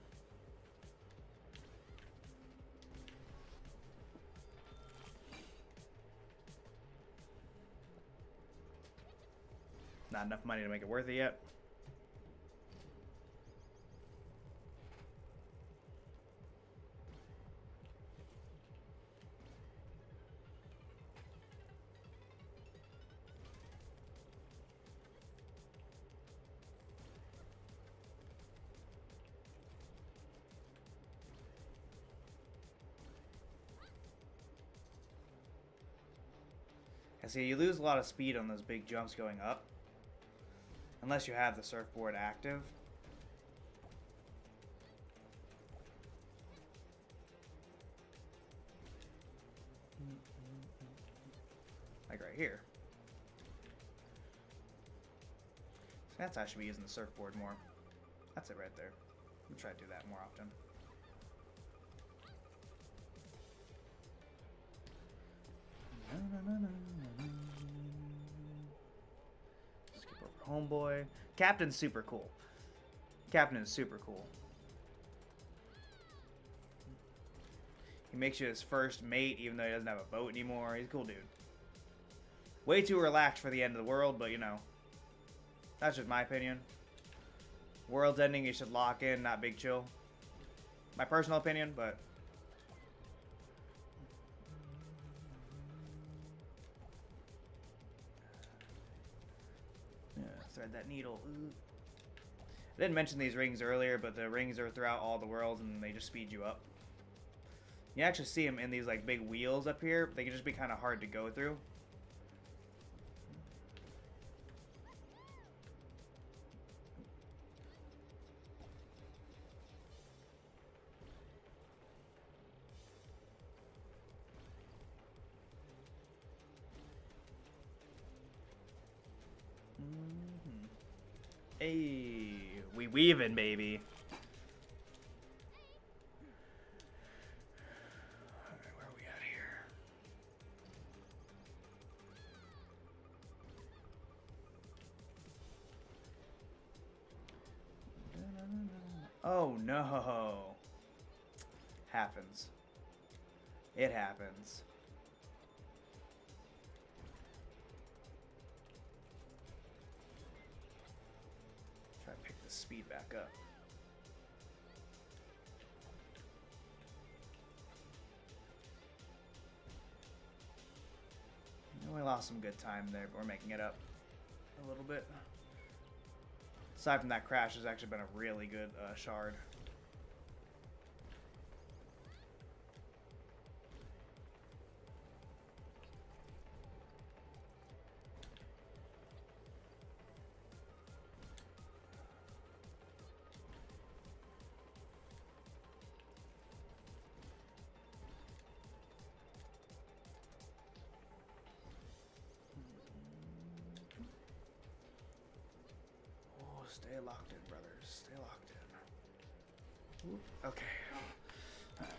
Not enough money to make it worth it yet. I see you lose a lot of speed on those big jumps going up. Unless you have the surfboard active. Like right here. That's how I should be using the surfboard more. That's it right there. I'm try to do that more often. Skip over homeboy. Captain's super cool. Captain is super cool. He makes you his first mate even though he doesn't have a boat anymore. He's a cool dude. Way too relaxed for the end of the world, but you know. That's just my opinion. World's ending, you should lock in, not big chill. My personal opinion, but... thread that needle. Ooh. I didn't mention these rings earlier, but the rings are throughout all the worlds and they just speed you up. You actually see them in these like big wheels up here. They can just be kind of hard to go through. Hey, we weaving, baby. Alright, where are we at here? Oh no. Happens. It happens. Speed back up. We lost some good time there, but we're making it up a little bit. Aside from that crash, has actually been a really good shard. Stay locked in, brothers. Stay locked in. Ooh, okay. Right.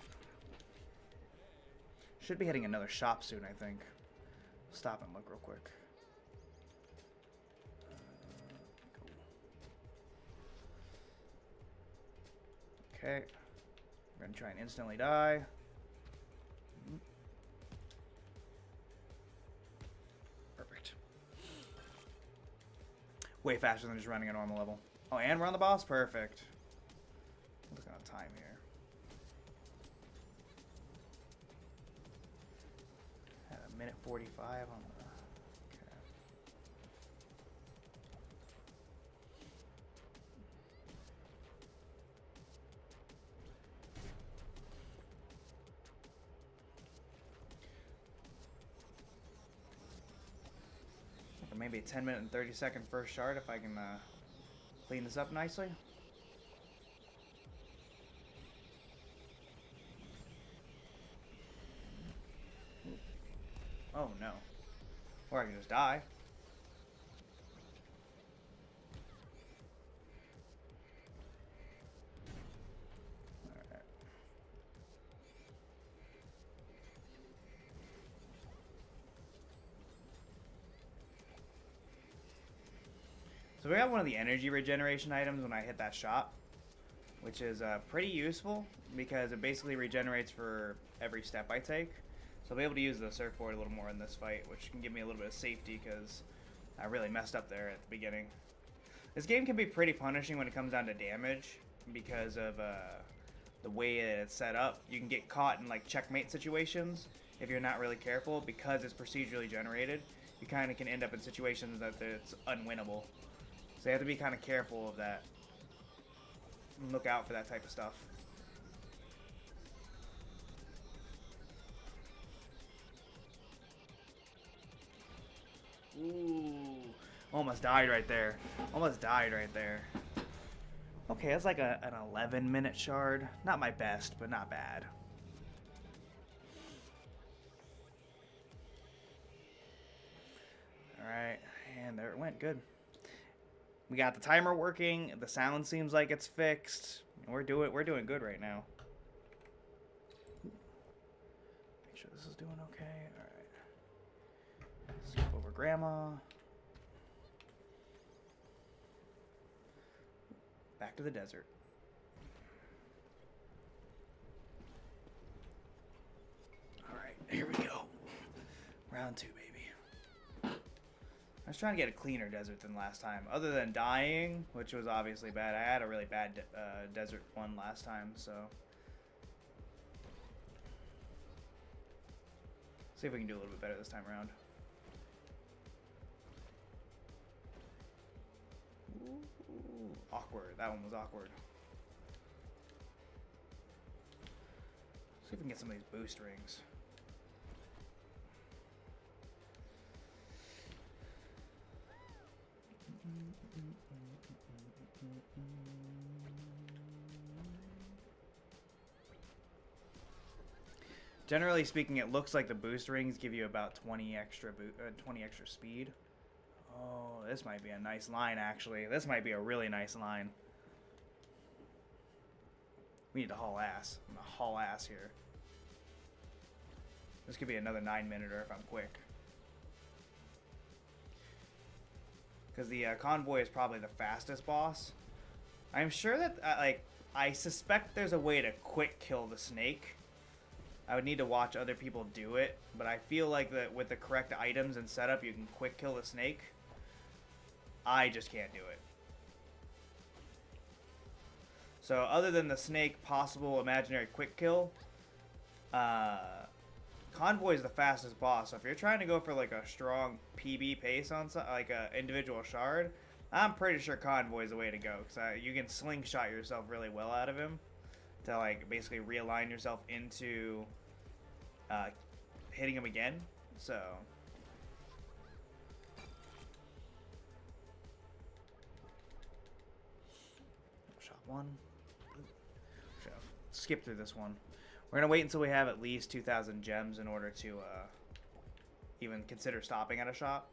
Should be hitting another shop soon, I think. Stop and look real quick. Cool. Okay. We're gonna try and instantly die. Way faster than just running a normal level. Oh, and we're on the boss? Perfect. Look at time here. At a minute 45 on the... Okay. Or maybe be a 10-minute and 30-second first shard if I can clean this up nicely. Oh no. Or I can just die. Alright. So we got one of the energy regeneration items when I hit that shot, which is pretty useful because it basically regenerates for every step I take. So I'll be able to use the surfboard a little more in this fight, which can give me a little bit of safety because I really messed up there at the beginning. This game can be pretty punishing when it comes down to damage because of the way it's set up. You can get caught in like checkmate situations if you're not really careful because it's procedurally generated. You kind of can end up in situations that it's unwinnable. So you have to be kind of careful of that. Look out for that type of stuff. Ooh, almost died right there. Almost died right there. Okay, that's like an 11-minute shard. Not my best, but not bad. Alright, and there it went. Good. We got the timer working. The sound seems like it's fixed. We're doing good right now. Make sure this is doing okay. Alright. Skip over grandma. Back to the desert. Alright, here we go. Round 2, baby. I was trying to get a cleaner desert than last time. Other than dying, which was obviously bad. I had a really bad desert one last time, so. See if we can do a little bit better this time around. Ooh, awkward. That one was awkward. See if we can get some of these boost rings. Generally speaking, it looks like the boost rings give you about 20 extra speed. Oh, this might be a nice line, actually. This might be a really nice line. We need to haul ass. I'm gonna haul ass here. This could be another 9-minute-er if I'm quick. Because the convoy is probably the fastest boss. I'm sure that, I suspect there's a way to quick kill the snake. I would need to watch other people do it, but I feel like that with the correct items and setup, you can quick kill the snake. I just can't do it. So other than the snake possible imaginary quick kill, Convoy is the fastest boss. So if you're trying to go for like a strong PB pace on like a individual shard, I'm pretty sure Convoy is the way to go, because you can slingshot yourself really well out of him to like basically realign yourself into hitting him again. So shot one. Should have skipped through this one. We're gonna wait until we have at least 2,000 gems in order to even consider stopping at a shop.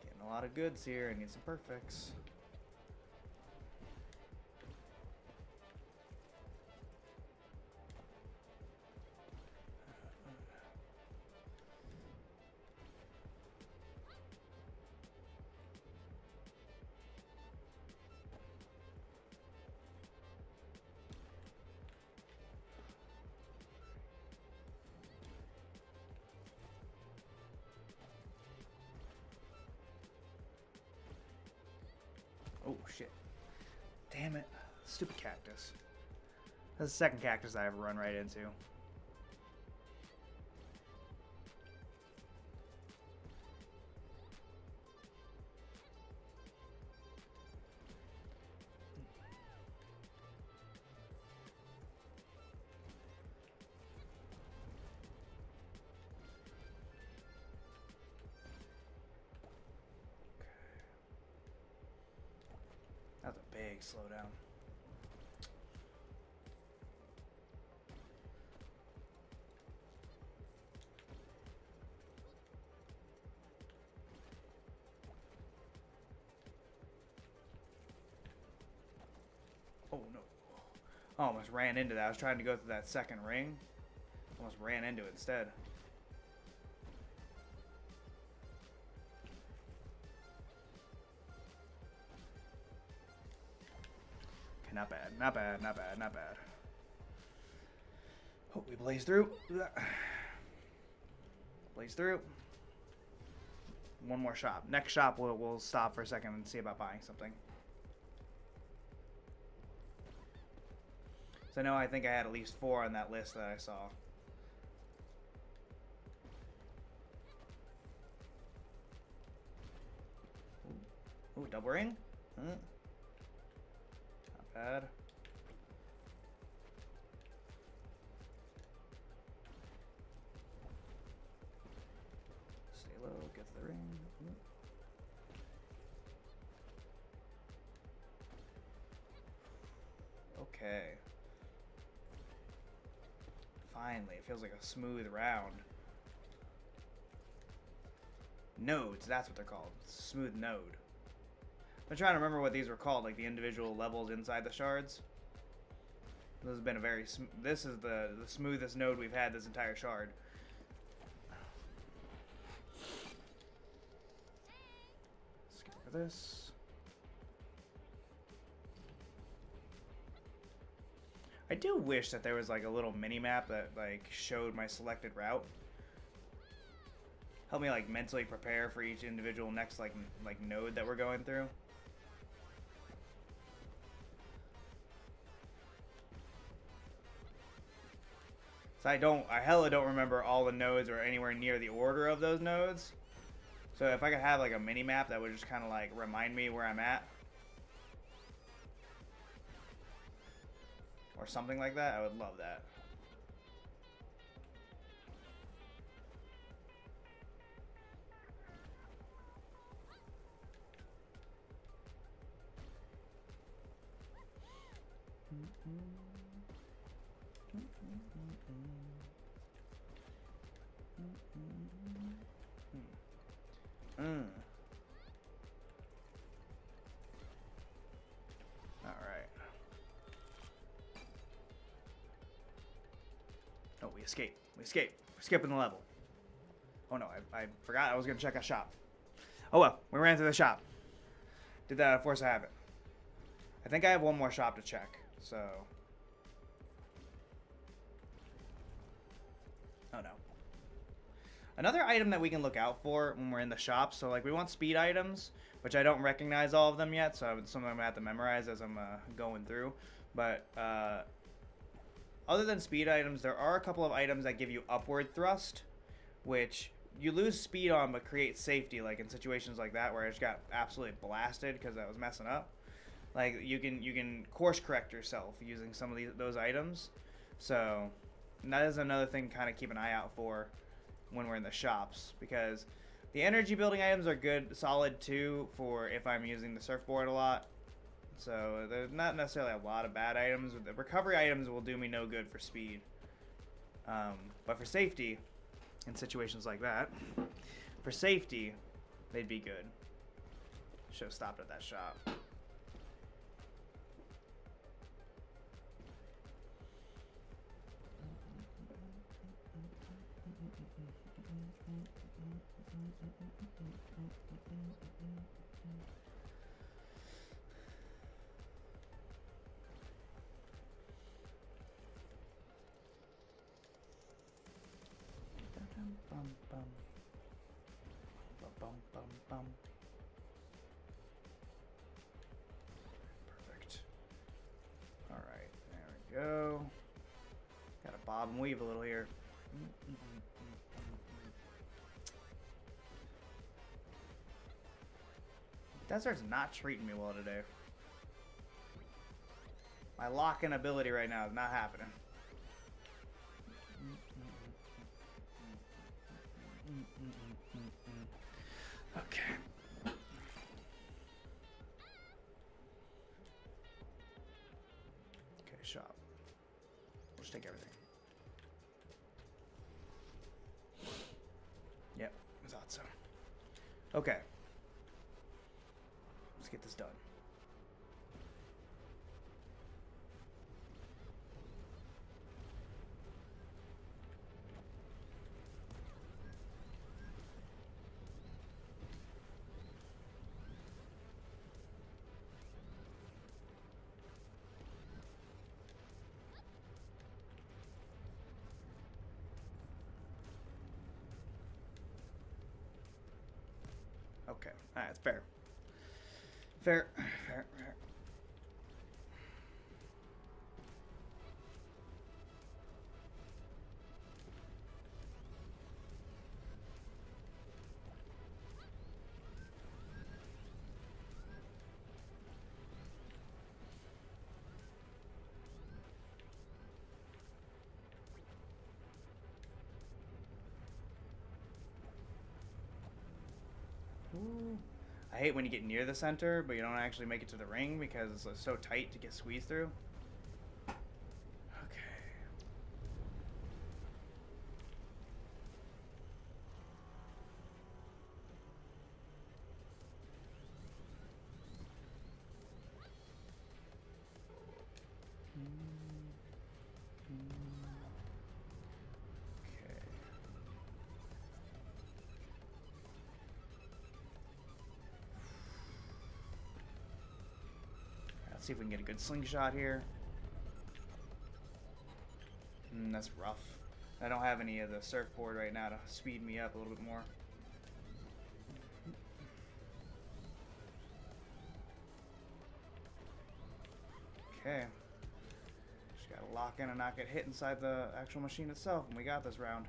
Getting a lot of goods here. I need some perfects. Oh, shit. Damn it. Stupid cactus. That's the second cactus I ever run right into. That's a big slowdown. Oh no. I almost ran into that. I was trying to go through that second ring. Almost ran into it instead. Okay, not bad. Not bad. Not bad. Not bad. Hope we blaze through. Blaze through. One more shop. Next shop, we'll stop for a second and see about buying something. So I think I had at least 4 on that list that I saw. Ooh, double ring? Not bad. Stay low, get the ring. Okay. Finally, it feels like a smooth round. Nodes, that's what they're called. Smooth node. I'm trying to remember what these were called, like the individual levels inside the shards. This has been a very this is the smoothest node we've had this entire shard. Skip over this. I do wish that there was like a little mini map that like showed my selected route. Help me like mentally prepare for each individual next like node that we're going through. So I hella don't remember all the nodes or anywhere near the order of those nodes. So if I could have like a mini map that would just kind of like remind me where I'm at. Or something like that, I would love that. Alright. Oh, we escape. We escape. We're skipping the level. Oh no, I forgot I was going to check a shop. Oh well, we ran through the shop. Did that out of force of habit. I think I have one more shop to check, so... Oh no. Another item that we can look out for when we're in the shop, so like we want speed items, which I don't recognize all of them yet, so some of them I'm going to have to memorize as I'm going through. But other than speed items, there are a couple of items that give you upward thrust, which you lose speed on but create safety, like in situations like that where I just got absolutely blasted because I was messing up. Like you can course correct yourself using some of those items. So that is another thing to kind of keep an eye out for when we're in the shops, because the energy building items are good, solid too, for if I'm using the surfboard a lot. So there's not necessarily a lot of bad items. The recovery items will do me no good for speed. But for safety, in situations like that, for safety, they'd be good. Should have stopped at that shop. Perfect. All right, there we go. Got to bob and weave a little here. Desert's not treating me well today. My lock-in ability right now is not happening. Okay. shop. We'll just take everything. Yep, I thought so. Okay. Let's get this done. Okay, alright, that's fair. Fair. Ooh. I hate when you get near the center, but you don't actually make it to the ring because it's so tight to get squeezed through. Okay. Let's see if we can get a good slingshot here. That's rough. I don't have any of the surfboard right now to speed me up a little bit more. Okay. Just gotta lock in and not get hit inside the actual machine itself, and we got this round.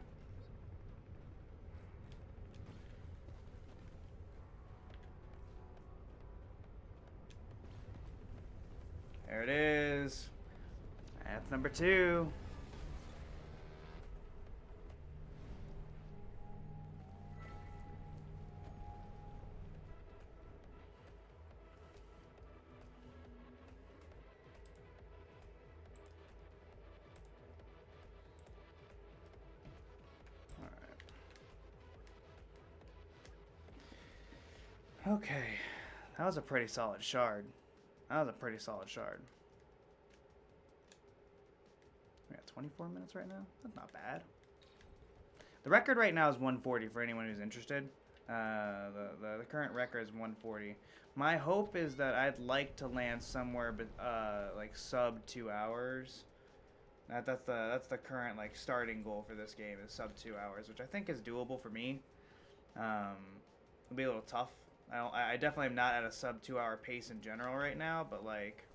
There it is. That's number 2. All right. Okay. That was a pretty solid shard. That was a pretty solid shard. We got 24 minutes right now. That's not bad. The record right now is 140 for anyone who's interested. The current record is 140. My hope is that I'd like to land somewhere like sub 2 hours. That's the current like starting goal for this game is sub 2 hours, which I think is doable for me. It'll be a little tough. I definitely am not at a sub 2 hour pace in general right now, but like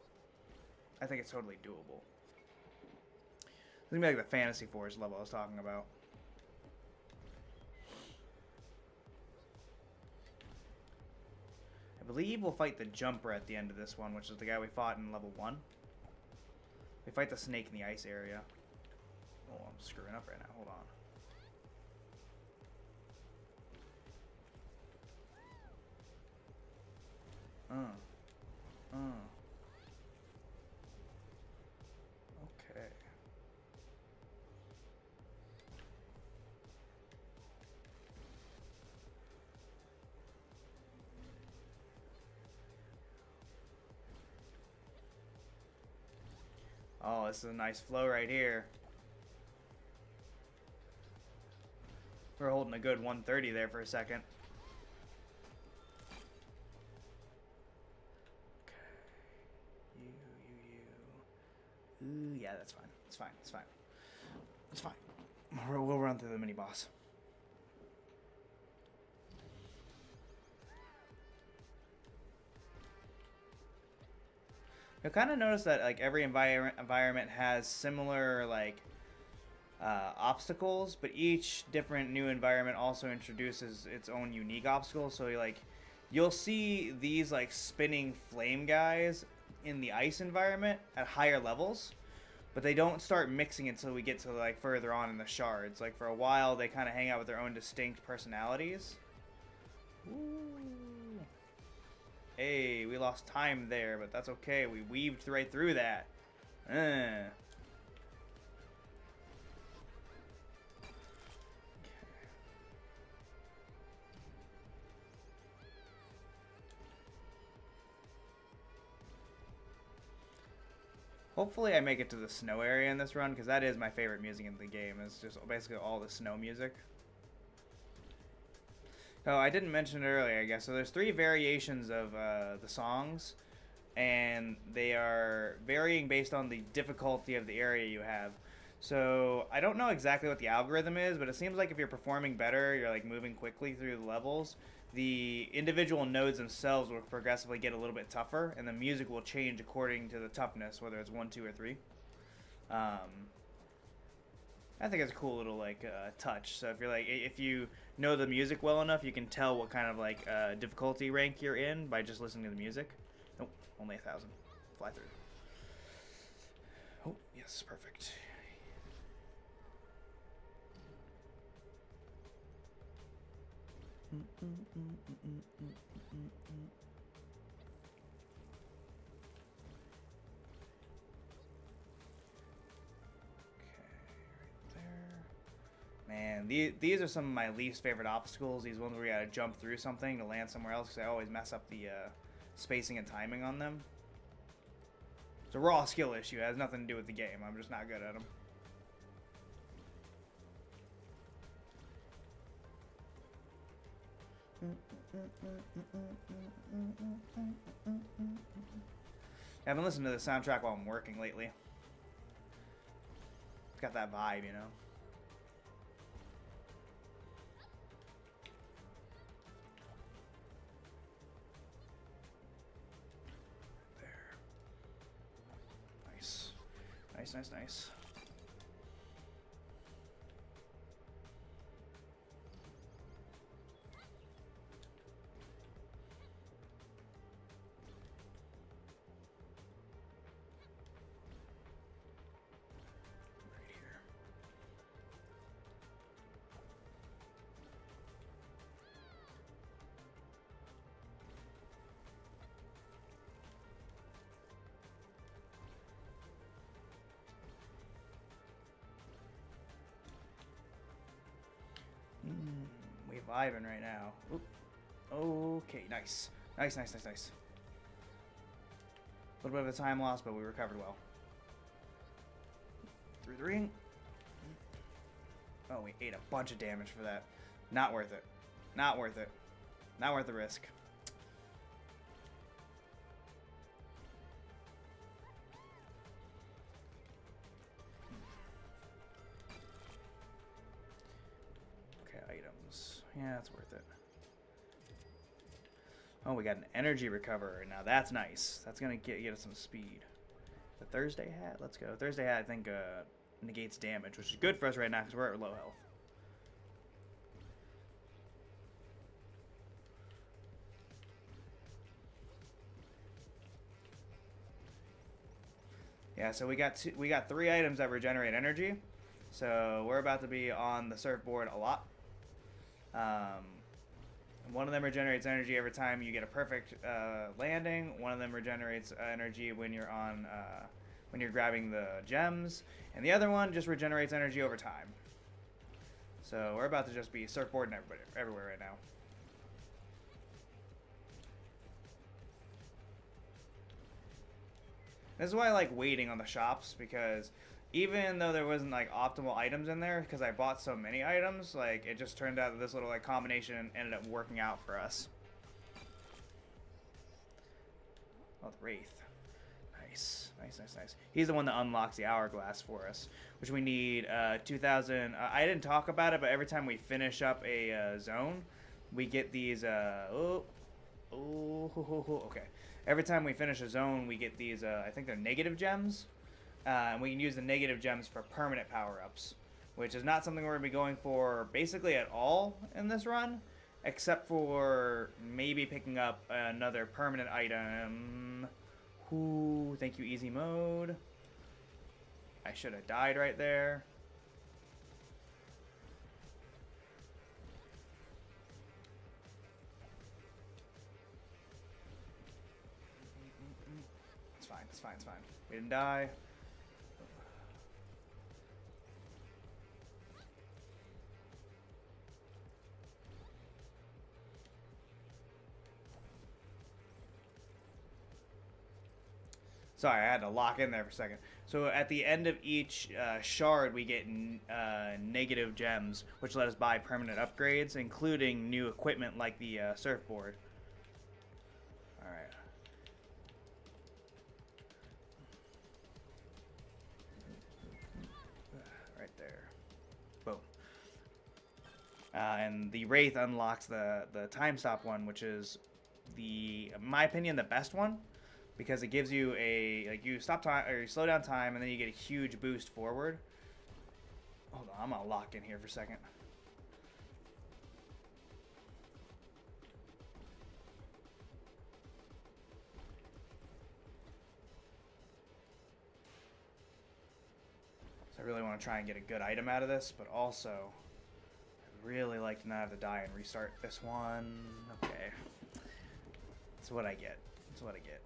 I think it's totally doable. It's gonna be like the Fantasy Force level I was talking about. I believe we'll fight the Jumper at the end of this one, which is the guy we fought in level 1. We fight the snake in the ice area. Oh, I'm screwing up right now. Hold on. Okay. Oh, this is a nice flow right here. We're holding a good 130 there for a second. Ooh, yeah, that's fine. It's fine. It's fine. It's fine. We'll run through the mini boss. You'll kind of notice that like every environment has similar like obstacles, but each different new environment also introduces its own unique obstacles. So you'll see these like spinning flame guys in the ice environment at higher levels, but they don't start mixing until we get to like further on in the shards. Like for a while they kind of hang out with their own distinct personalities. Ooh. Hey, we lost time there, but that's okay. We weaved right through that. Eh. Hopefully I make it to the snow area in this run, because that is my favorite music in the game. It's just basically all the snow music. Oh, I didn't mention it earlier, I guess. So there's 3 variations of the songs, and they are varying based on the difficulty of the area you have. So I don't know exactly what the algorithm is, but it seems like if you're performing better, you're like moving quickly through the levels, the individual nodes themselves will progressively get a little bit tougher, and the music will change according to the toughness, whether it's 1, 2, or 3. I think it's a cool little like touch. So if you know the music well enough, you can tell what kind of like difficulty rank you're in by just listening to the music. Nope, only 1,000. Fly through. Oh yes, perfect. Man, these are some of my least favorite obstacles. These ones where you gotta jump through something to land somewhere else, because I always mess up the spacing and timing on them. It's a raw skill issue. It has nothing to do with the game. I'm just not good at them. I've been listening to the soundtrack while I'm working lately. It's got that vibe, you know? There. Nice. Nice, nice, nice. We vibing right now. Oop. Okay, nice. Nice, nice, nice, nice. A little bit of a time loss, but we recovered well. Through the ring. Oh, we ate a bunch of damage for that. Not worth it. Not worth it. Not worth the risk. Okay, items. Yeah, that's worth it. Oh, we got an energy recoverer. Now that's nice. That's gonna get us some speed. The Thursday hat. Let's go. Thursday hat, I think, negates damage, which is good for us right now because we're at low health. Yeah, so we got 3 items that regenerate energy. So we're about to be on the surfboard a lot. One of them regenerates energy every time you get a perfect landing. One of them regenerates energy when you're on when you're grabbing the gems, and the other one just regenerates energy over time. So we're about to just be surfboarding everywhere right now. This is why I like waiting on the shops, because even though there wasn't like optimal items in there, because I bought so many items, like it just turned out that this little like combination ended up working out for us. Oh, the Wraith. Nice, nice, nice, nice. He's the one that unlocks the hourglass for us, which we need 2,000. I didn't talk about it, but every time we finish up a zone, we get these. Okay. Every time we finish a zone, we get these. I think they're negative gems. And we can use the negative gems for permanent power-ups, which is not something we're going to be going for basically at all in this run, except for maybe picking up another permanent item. Ooh, thank you, easy mode. I should have died right there. It's fine, it's fine, it's fine. We didn't die. Sorry, I had to lock in there for a second. So at the end of each shard, we get negative gems, which let us buy permanent upgrades, including new equipment like the surfboard. All right. Right there. Boom. And the Wraith unlocks the time stop one, which is in my opinion, the best one. Because it gives you you stop time, or you slow down time, and then you get a huge boost forward. Hold on, I'm gonna lock in here for a second. So I really want to try and get a good item out of this, but also I'd really like to not have to die and restart this one. Okay. That's what I get. That's what I get.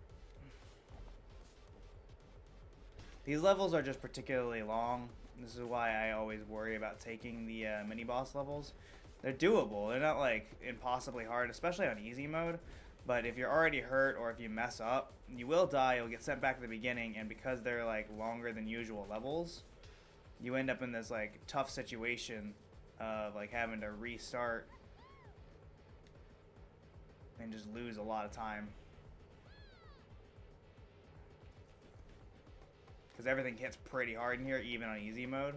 These levels are just particularly long. This is why I always worry about taking the mini-boss levels. They're doable. They're not, like, impossibly hard, especially on easy mode. But if you're already hurt or if you mess up, you will die. You'll get sent back to the beginning. And because they're, like, longer than usual levels, you end up in this, like, tough situation of, like, having to restart and just lose a lot of time. Because everything hits pretty hard in here, even on easy mode.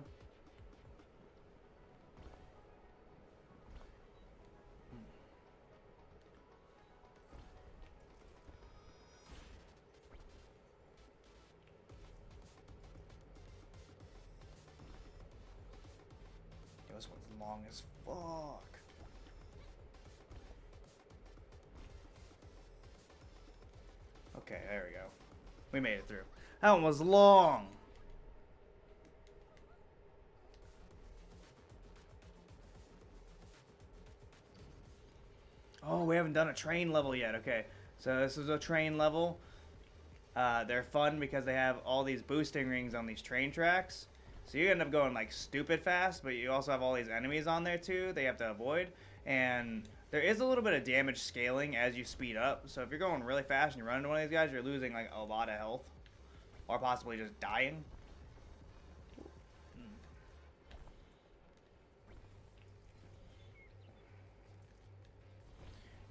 Yo, this one's long as fuck. Okay, there we go. We made it through. That one was long. Oh, we haven't done a train level yet. Okay, so this is a train level. They're fun because they have all these boosting rings on these train tracks. So you end up going like stupid fast, but you also have all these enemies on there too they have to avoid. And there is a little bit of damage scaling as you speed up. So if you're going really fast and you run into one of these guys, you're losing like a lot of health. Or possibly just dying.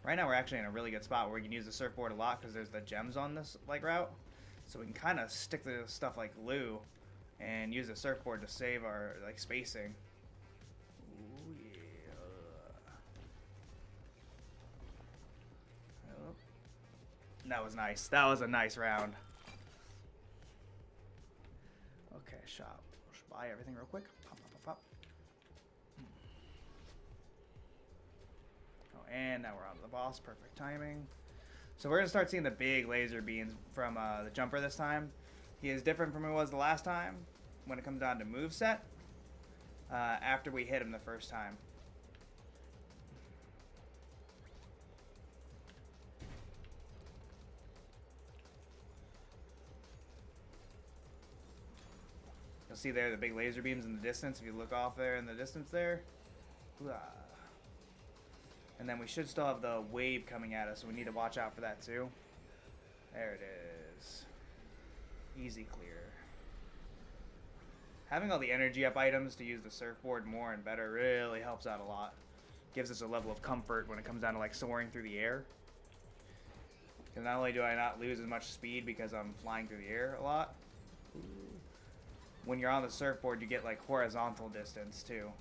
Right now we're actually in a really good spot where we can use the surfboard a lot because there's the gems on this like route. So we can kind of stick to stuff like glue and use the surfboard to save our like spacing. Ooh, yeah. Oh. That was nice. That was a nice round. Okay, shop. Should buy everything real quick. Pop, pop, pop, pop. Oh, and now we're on to the boss. Perfect timing. So we're going to start seeing the big laser beams from the jumper this time. He is different from who he was the last time when it comes down to moveset after we hit him the first time. You'll see there the big laser beams in the distance if you look off there in the distance there. And then we should still have the wave coming at us, so we need to watch out for that too. There it is. Easy clear. Having all the energy up items to use the surfboard more and better really helps out a lot. Gives us a level of comfort when it comes down to like soaring through the air. Because not only do I not lose as much speed because I'm flying through the air a lot, when you're on the surfboard you get like horizontal distance too.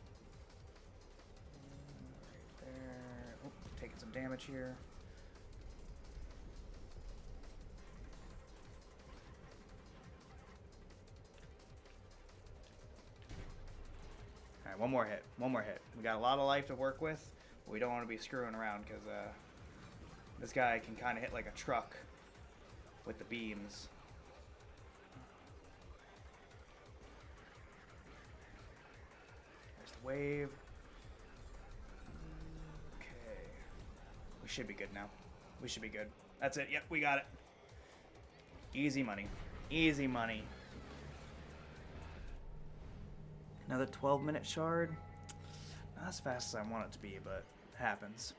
Right there. Oh, taking some damage here. Alright, one more hit. One more hit. We got a lot of life to work with, but we don't want to be screwing around because this guy can kind of hit like a truck with the beams. There's the wave. Okay. We should be good now. We should be good. That's it. Yep, we got it. Easy money. Easy money. Another 12-minute shard. Not as fast as I want it to be, but it happens.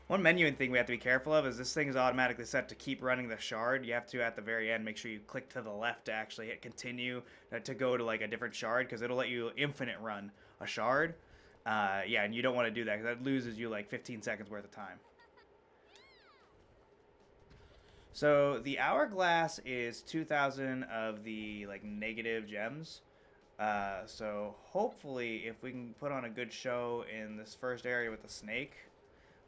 One menuing thing we have to be careful of is this thing is automatically set to keep running the shard. You have to, at the very end, make sure you click to the left to actually hit continue to go to like a different shard, because it'll let you infinite run a shard. Yeah, and you don't want to do that because that loses you like 15 seconds worth of time. So the hourglass is 2,000 of the like negative gems. So hopefully if we can put on a good show in this first area with the snake,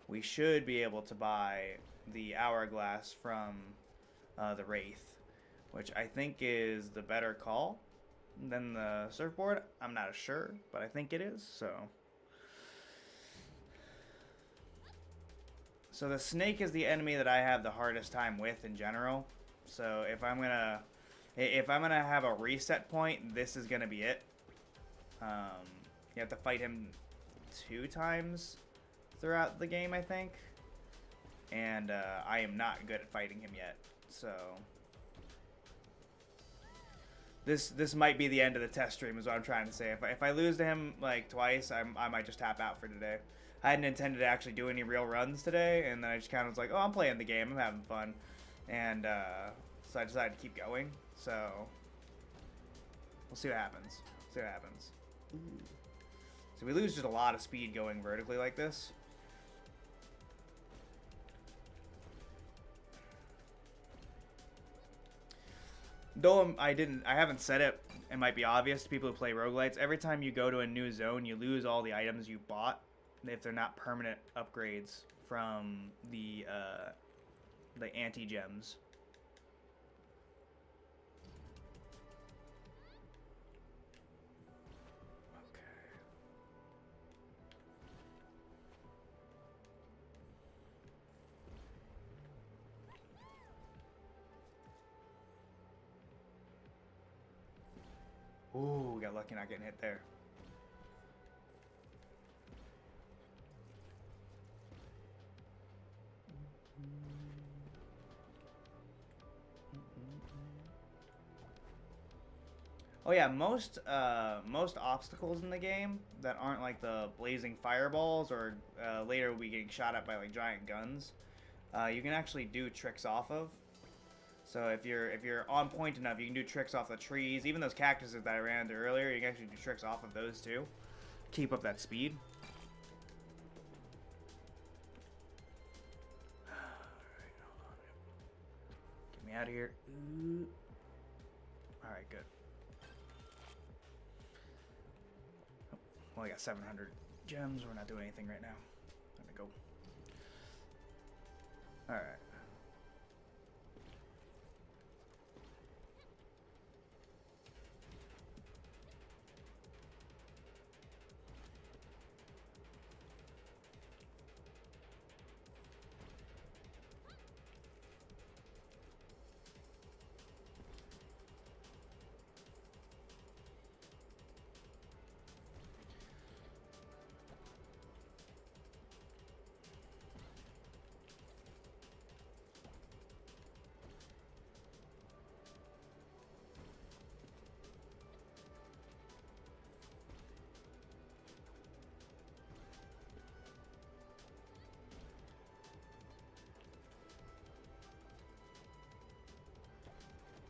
we should be able to buy the hourglass from the Wraith, which I think is the better call than the surfboard. I'm not sure, but I think it is. So the snake is the enemy that I have the hardest time with in general. So if I'm gonna have a reset point, this is gonna be it. You have to fight him 2 times throughout the game, I think, and I am not good at fighting him yet. So this might be the end of the test stream, is what I'm trying to say. If I lose to him like twice, I might just tap out for today. I hadn't intended to actually do any real runs today, and then I just kind of was like, oh, I'm playing the game, I'm having fun, and so I decided to keep going. So we'll see what happens. So we lose just a lot of speed going vertically like this. Though I haven't said it, it might be obvious to people who play roguelites. Every time you go to a new zone, you lose all the items you bought if they're not permanent upgrades from the anti-gems. Ooh, we got lucky not getting hit there. Oh yeah, most obstacles in the game that aren't like the blazing fireballs or later we getting shot at by like giant guns, you can actually do tricks off of. So if you're on point enough, you can do tricks off the trees. Even those cactuses that I ran into earlier, you can actually do tricks off of those too. Keep up that speed. Alright, hold on. Get me out of here. Alright, good. Well, I got 700 gems. We're not doing anything right now. I'm gonna go. Alright.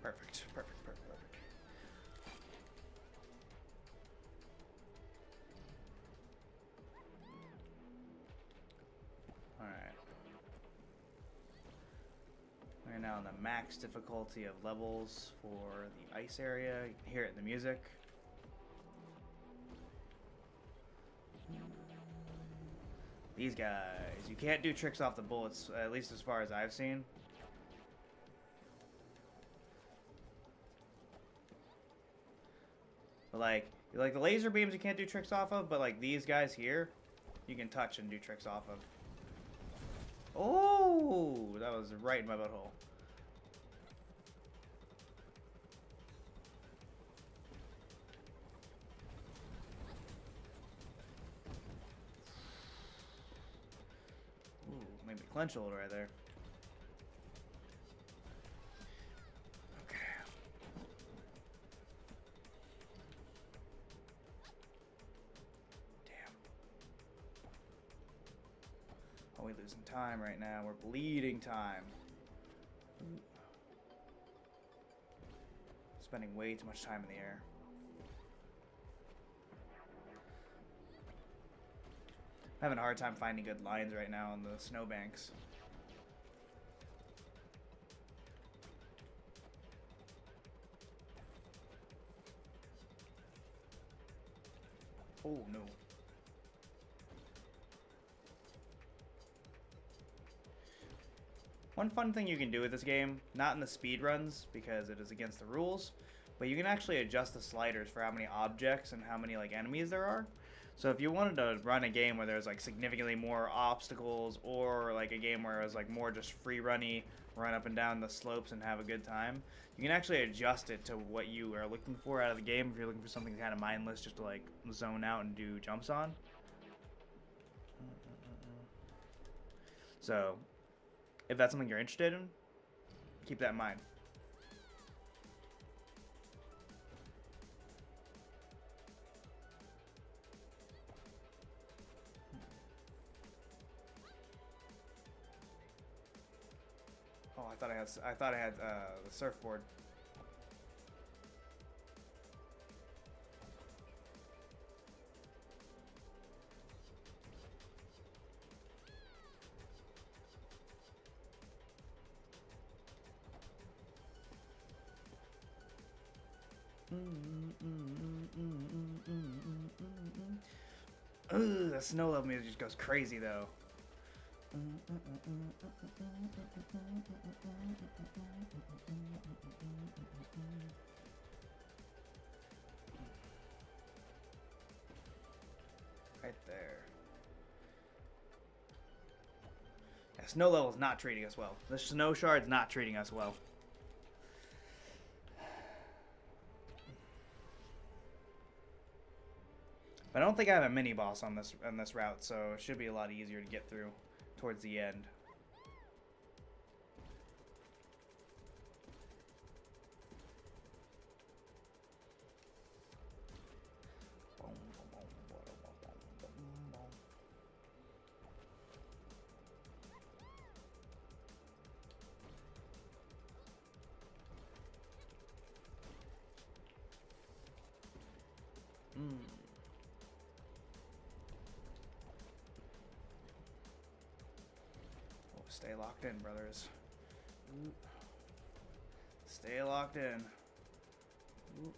Perfect. Alright. We're now on the max difficulty of levels for the ice area. You can hear it in the music. These guys. You can't do tricks off the bullets, at least as far as I've seen. Like the laser beams you can't do tricks off of, but like these guys here, you can touch and do tricks off of. Oh, that was right in my butthole. Ooh, made me clench a little right there. we losing time right now? We're bleeding time. Spending way too much time in the air. I'm having a hard time finding good lines right now on the snowbanks. Oh no. One fun thing you can do with this game, not in the speed runs because it is against the rules, but you can actually adjust the sliders for how many objects and how many like enemies there are. So if you wanted to run a game where there's like significantly more obstacles, or like a game where it was like more just free runny, run up and down the slopes and have a good time, you can actually adjust it to what you are looking for out of the game. If you're looking for something kind of mindless just to like zone out and do jumps on. So if that's something you're interested in, keep that in mind. Oh, I thought I had the surfboard. Ugh, the snow level music just goes crazy though. Right there. Yeah, snow level's not treating us well. The snow shard's not treating us well. But I don't think I have a mini boss on this route, so it should be a lot easier to get through towards the end. Stay locked in, brothers. Ooh. Stay locked in. Ooh.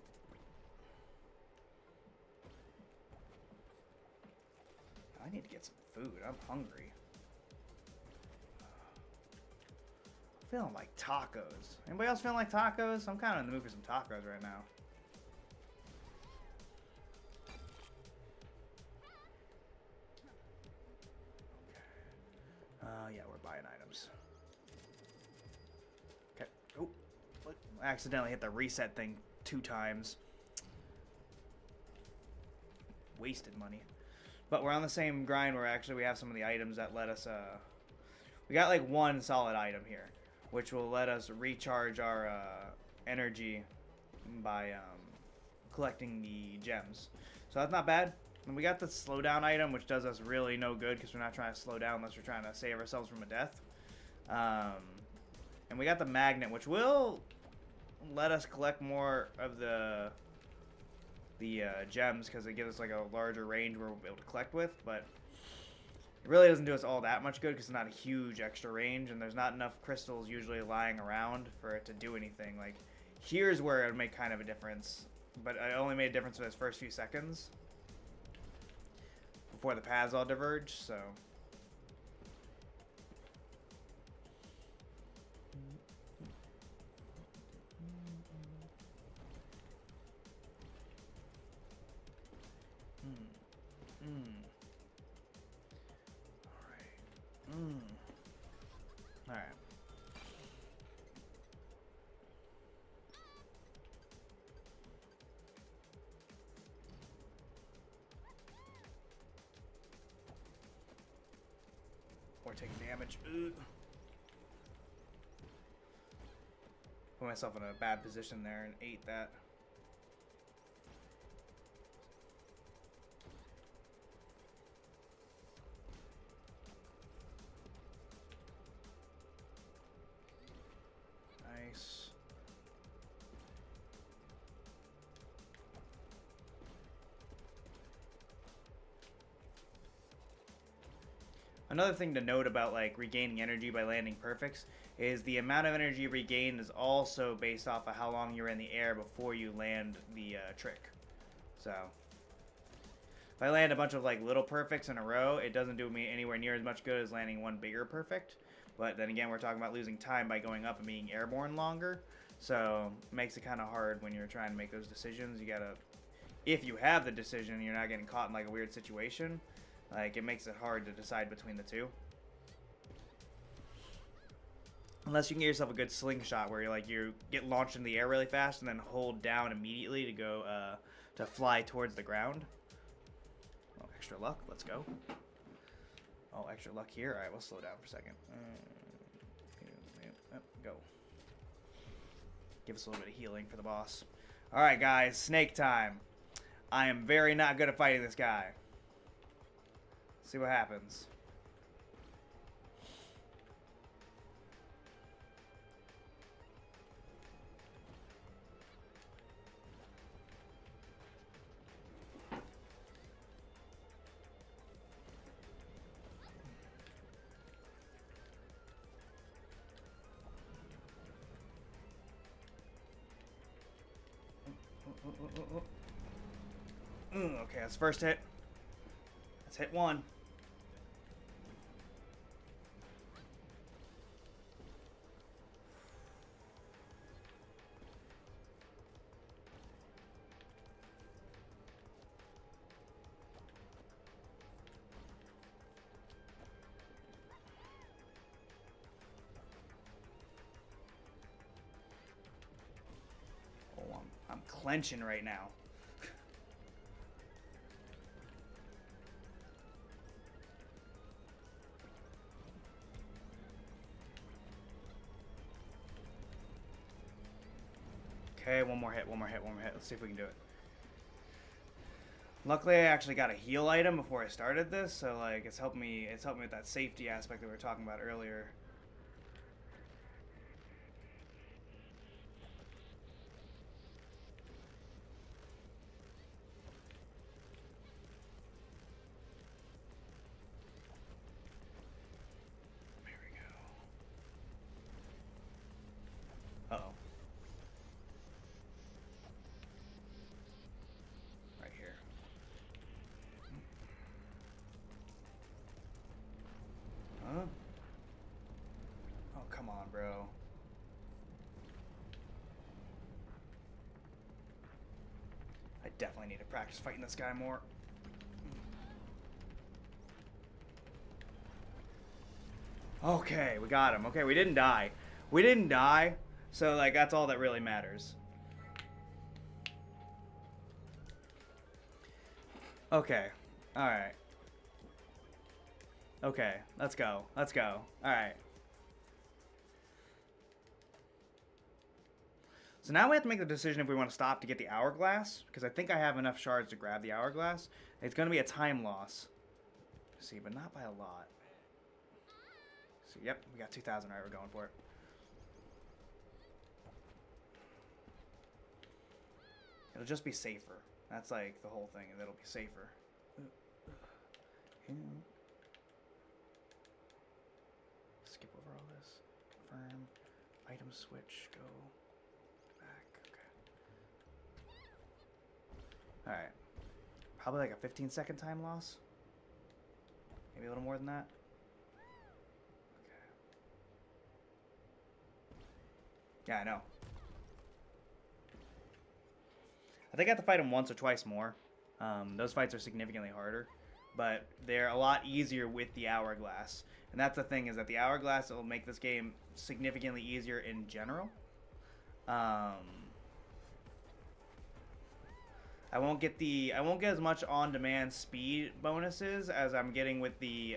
I need to get some food. I'm hungry. I'm feeling like tacos. Anybody else feeling like tacos? I'm kind of in the mood for some tacos right now. Yeah, we're buying items. Okay. Oh, I accidentally hit the reset thing 2 times. Wasted money. But we're on the same grind where actually we have some of the items that let us, we got like 1 solid item here, which will let us recharge our energy by collecting the gems. So that's not bad. And we got the slowdown item, which does us really no good because we're not trying to slow down unless we're trying to save ourselves from a death. And we got the magnet, which will let us collect more of the gems because it gives us like a larger range where we'll be able to collect with. But it really doesn't do us all that much good because it's not a huge extra range, and there's not enough crystals usually lying around for it to do anything. Like, here's where it would make kind of a difference, but it only made a difference for those first few seconds before the paths all diverge, so. Alright. Or taking damage. Ugh. Put myself in a bad position there and ate that. Nice. Another thing to note about like regaining energy by landing perfects is the amount of energy regained is also based off of how long you're in the air before you land the trick. So if I land a bunch of like little perfects in a row, it doesn't do me anywhere near as much good as landing one bigger perfect. But then again, we're talking about losing time by going up and being airborne longer. So it makes it kind of hard when you're trying to make those decisions. You gotta, if you have the decision, you're not getting caught in like a weird situation. Like, it makes it hard to decide between the two. Unless you can get yourself a good slingshot where you get launched in the air really fast and then hold down immediately to go to fly towards the ground. Oh, extra luck. Let's go. Oh, extra luck here. All right, we'll slow down for a second. Go. Give us a little bit of healing for the boss. All right, guys. Snake time. I am very not good at fighting this guy. See what happens. Okay, that's first hit. Let's hit one. Oh, I'm clenching right now. Okay, one more hit. Let's see if we can do it. Luckily, I actually got a heal item before I started this, so like it's helped me with that safety aspect that we were talking about earlier. There we go. Uh-oh. Huh? Oh, come on, bro. I definitely need to practice fighting this guy more. Okay, we got him. Okay, we didn't die. We didn't die, so like that's all that really matters. Okay. All right. Okay, let's go. Let's go. All right. So now we have to make the decision if we want to stop to get the hourglass, because I think I have enough shards to grab the hourglass. It's going to be a time loss. See, but not by a lot. So, yep, we got 2,000. All right, we're going for it. It'll just be safer. That's like the whole thing, and it'll be safer. Skip over all this. Confirm. Item switch. Go back. Okay. Alright. Probably like a 15-second time loss. Maybe a little more than that. Okay. Yeah, I know. I think I have to fight him once or twice more. Those fights are significantly harder. But they're a lot easier with the hourglass. And that's the thing, is that the hourglass will make this game significantly easier in general. I won't get as much on-demand speed bonuses as I'm getting with the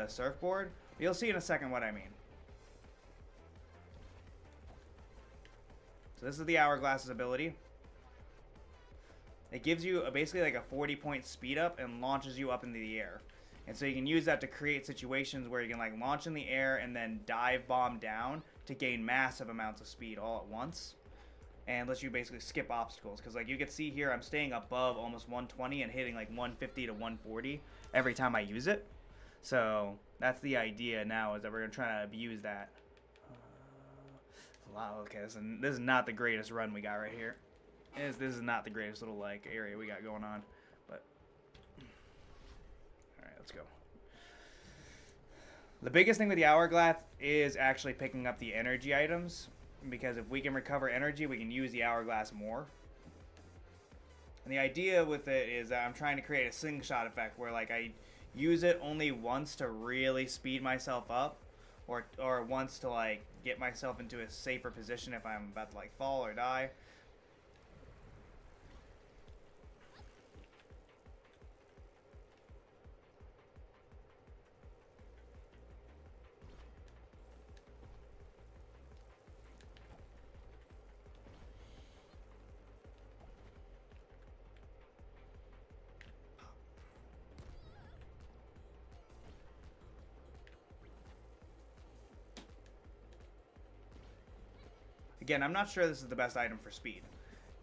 surfboard. But you'll see in a second what I mean. So this is the hourglass's ability. It gives you basically like a 40-point speed up and launches you up into the air. And so you can use that to create situations where you can like launch in the air and then dive bomb down to gain massive amounts of speed all at once. And lets you basically skip obstacles. Because like you can see here, I'm staying above almost 120 and hitting like 150 to 140 every time I use it. So that's the idea now, is that we're going to try to abuse that. Wow, okay, this is not the greatest run we got right here. This is not the greatest little like area we got going on. But alright, let's go. The biggest thing with the hourglass is actually picking up the energy items. Because if we can recover energy, we can use the hourglass more. And the idea with it is that I'm trying to create a slingshot effect where like I use it only once to really speed myself up, or once to like get myself into a safer position if I'm about to like fall or die. Again, I'm not sure this is the best item for speed,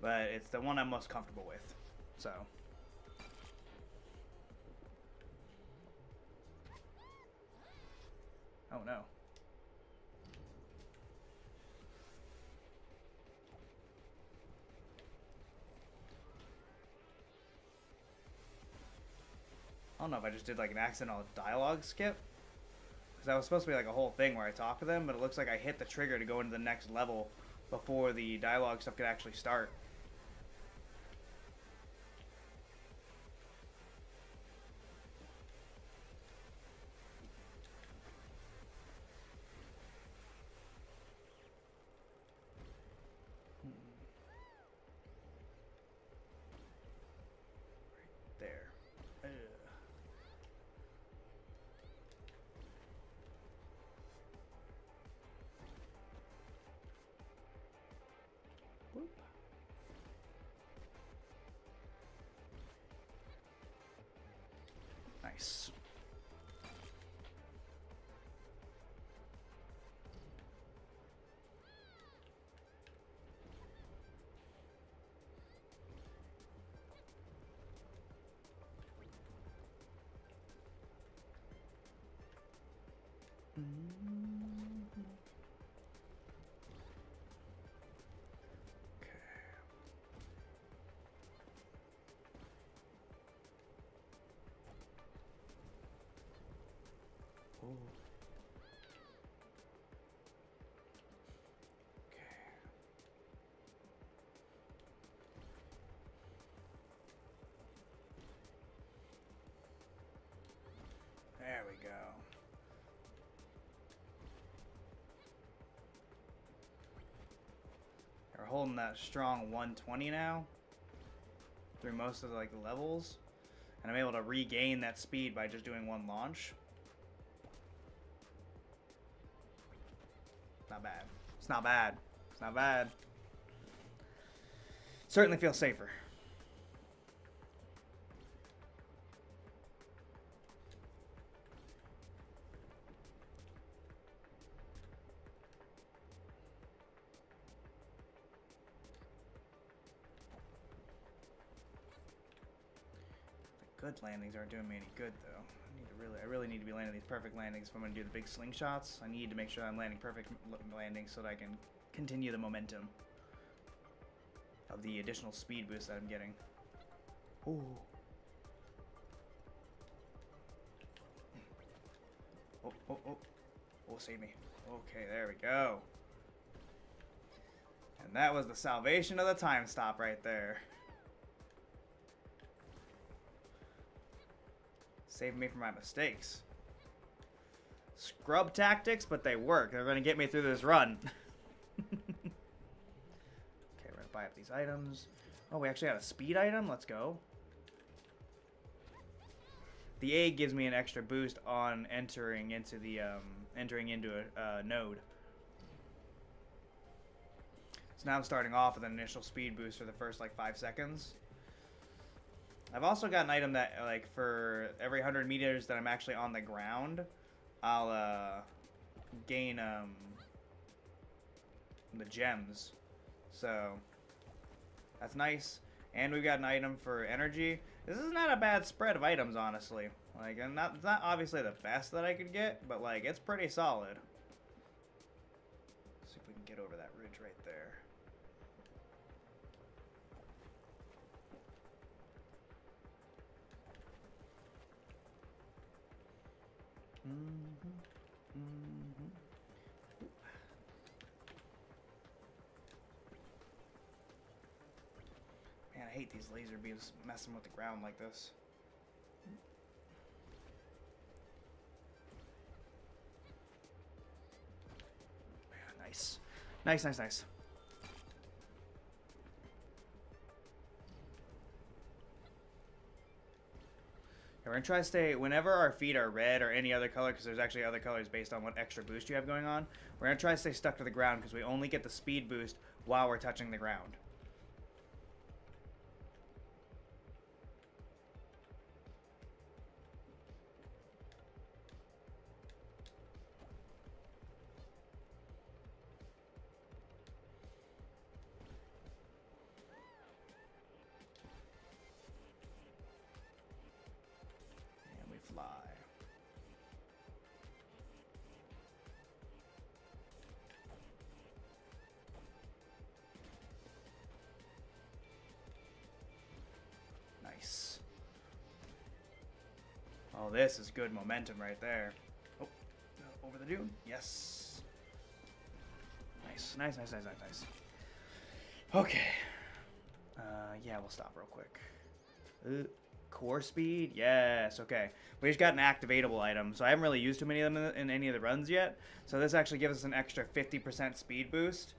but it's the one I'm most comfortable with. So. Oh no. I don't know if I just did like an accidental dialogue skip. Because that was supposed to be like a whole thing where I talk to them, but it looks like I hit the trigger to go into the next level before the dialogue stuff could actually start. Right there. Whoop. Nice. There we go. We're holding that strong 120 now through most of the levels, and I'm able to regain that speed by just doing one launch. Not bad. It's not bad. It's not bad. Certainly feels safer. Good landings aren't doing me any good though. I really need to be landing these perfect landings if I'm going to do the big slingshots. I need to make sure I'm landing perfect landings so that I can continue the momentum of the additional speed boost that I'm getting. Ooh. Oh, oh, oh. Oh, save me. Okay, there we go. And that was the salvation of the time stop right there. Saving me from my mistakes. Scrub tactics, but they work. They're going to get me through this run. Okay, we're going to buy up these items. Oh, we actually have a speed item? Let's go. The egg gives me an extra boost on entering into a node. So now I'm starting off with an initial speed boost for the first 5 seconds. I've also got an item that, like, for every 100 meters that I'm actually on the ground, I'll gain the gems. So that's nice. And we've got an item for energy. This is not a bad spread of items, honestly. Like, and it's not obviously the best that I could get, but like it's pretty solid. Let's see if we can get over that ridge right there. Man, I hate these laser beams messing with the ground like this. Nice. Nice, nice, nice. We're going to try to stay, whenever our feet are red or any other color, because there's actually other colors based on what extra boost you have going on, we're going to try to stay stuck to the ground because we only get the speed boost while we're touching the ground. Fly. Nice. Oh, this is good momentum right there. Oh, over the dune. Yes. Nice, nice, nice, nice, nice, nice. Okay. Yeah, we'll stop real quick. Core speed, yes, okay. We just got an activatable item, so I haven't really used too many of them in any of the runs yet. So this actually gives us an extra 50% speed boost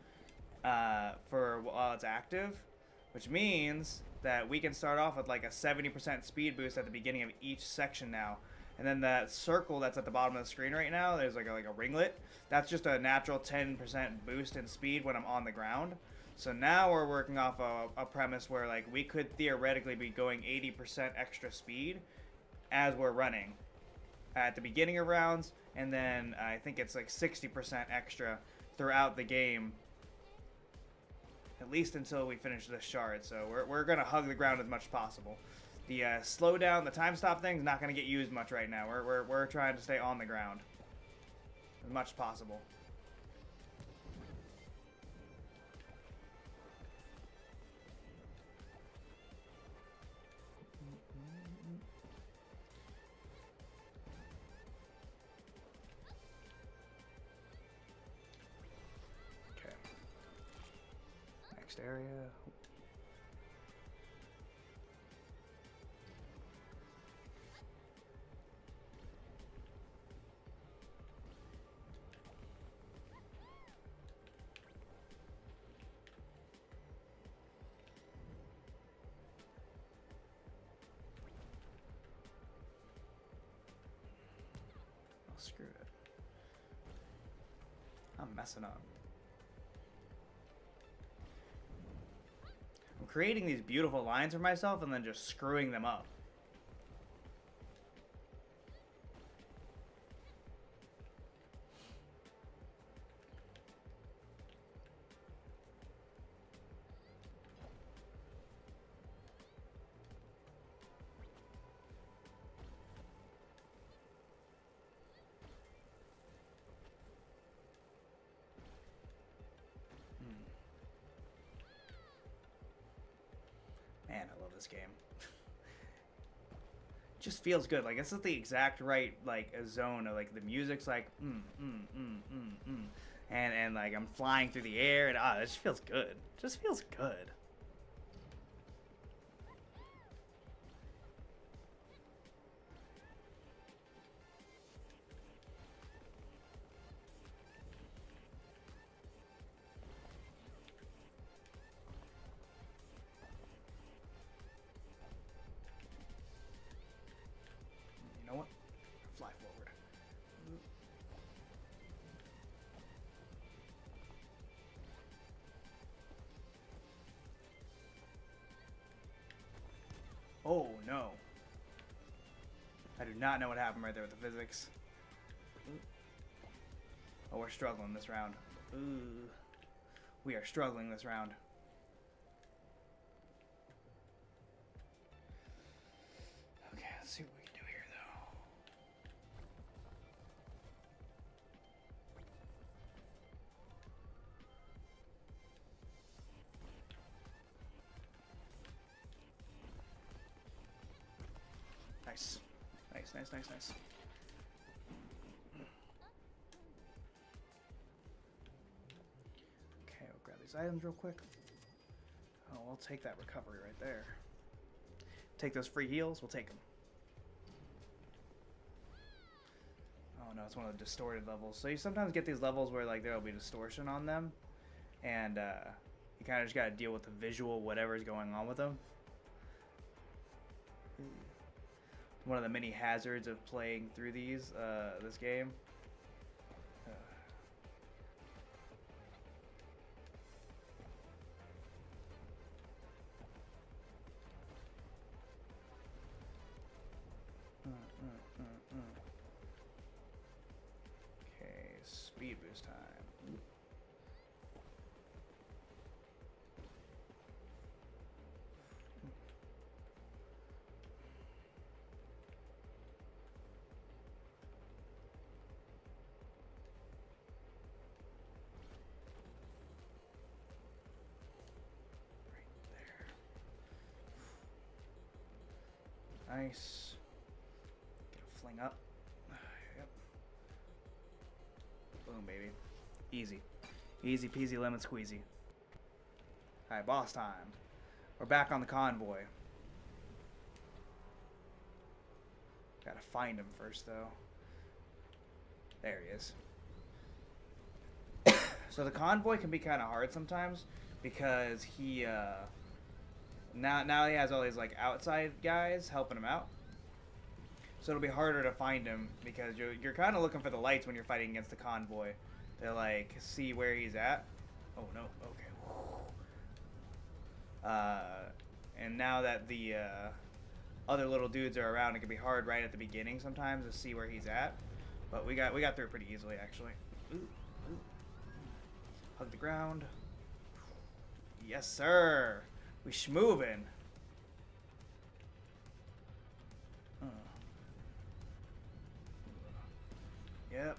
for while it's active, which means that we can start off with like a 70% speed boost at the beginning of each section now. And then that circle that's at the bottom of the screen right now, there's like a ringlet. That's just a natural 10% boost in speed when I'm on the ground. So now we're working off a premise where like we could theoretically be going 80% extra speed as we're running at the beginning of rounds, and then I think it's like 60% extra throughout the game, at least until we finish this shard. So we're gonna hug the ground as much as possible. The slow down, the time stop thing is not gonna get used much right now. We're trying to stay on the ground as much as possible. Area. Oh, screw it. I'm messing up. I'm creating these beautiful lines for myself and then just screwing them up. Man, I love this game. Just feels good. Like, this is the exact right, like, zone of, like, the music's like, and like, I'm flying through the air, and, it just feels good. Just feels good. You know what? Fly forward. not know what happened right there with the physics. Oh, we're struggling this round. Ooh. We are struggling this round. Okay, let's see what we can do here, though. Nice. Nice, nice, nice, nice. Okay, I'll grab these items real quick. Oh, I'll take that recovery right there. Take those free heals, we'll take them. Oh no, it's one of the distorted levels. So you sometimes get these levels where like there'll be distortion on them, and you kind of just gotta deal with the visual whatever's going on with them. One of the many hazards of playing through this game. Okay, speed boost time. Nice. Get a fling up. Yep. Boom, baby. Easy. Easy peasy lemon squeezy. Alright, boss time. We're back on the convoy. Gotta find him first, though. There he is. So the convoy can be kind of hard sometimes because he, Now he has all these like outside guys helping him out, so it'll be harder to find him because you're kind of looking for the lights when you're fighting against the convoy to like see where he's at. Oh no, okay. And now that the other little dudes are around, it can be hard right at the beginning sometimes to see where he's at. But we got through it pretty easily actually. Ooh, ooh. Hug the ground. Yes, sir. We schmoovin'.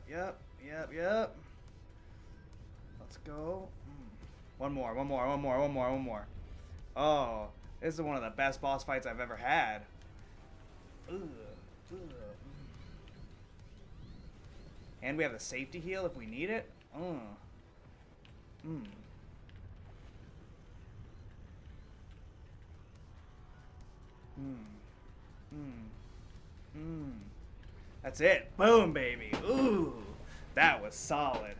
Yep. Let's go. One more. Oh, this is one of the best boss fights I've ever had. And we have the safety heal if we need it. That's it. Boom, baby. Ooh, that was solid.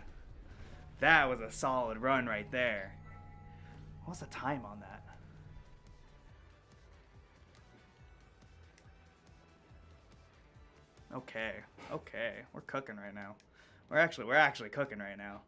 That was a solid run right there. What's the time on that? Okay. We're cooking right now. We're actually cooking right now.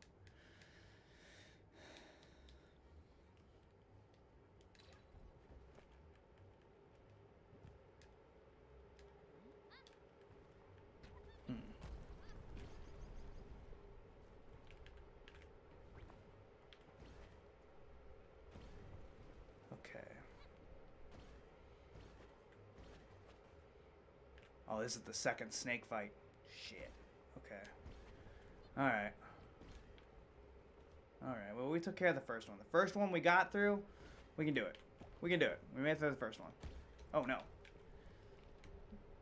Oh, this is the second snake fight. Shit. Okay. Alright. Well, we took care of the first one. The first one we got through, we can do it. We made it through the first one. Oh, no.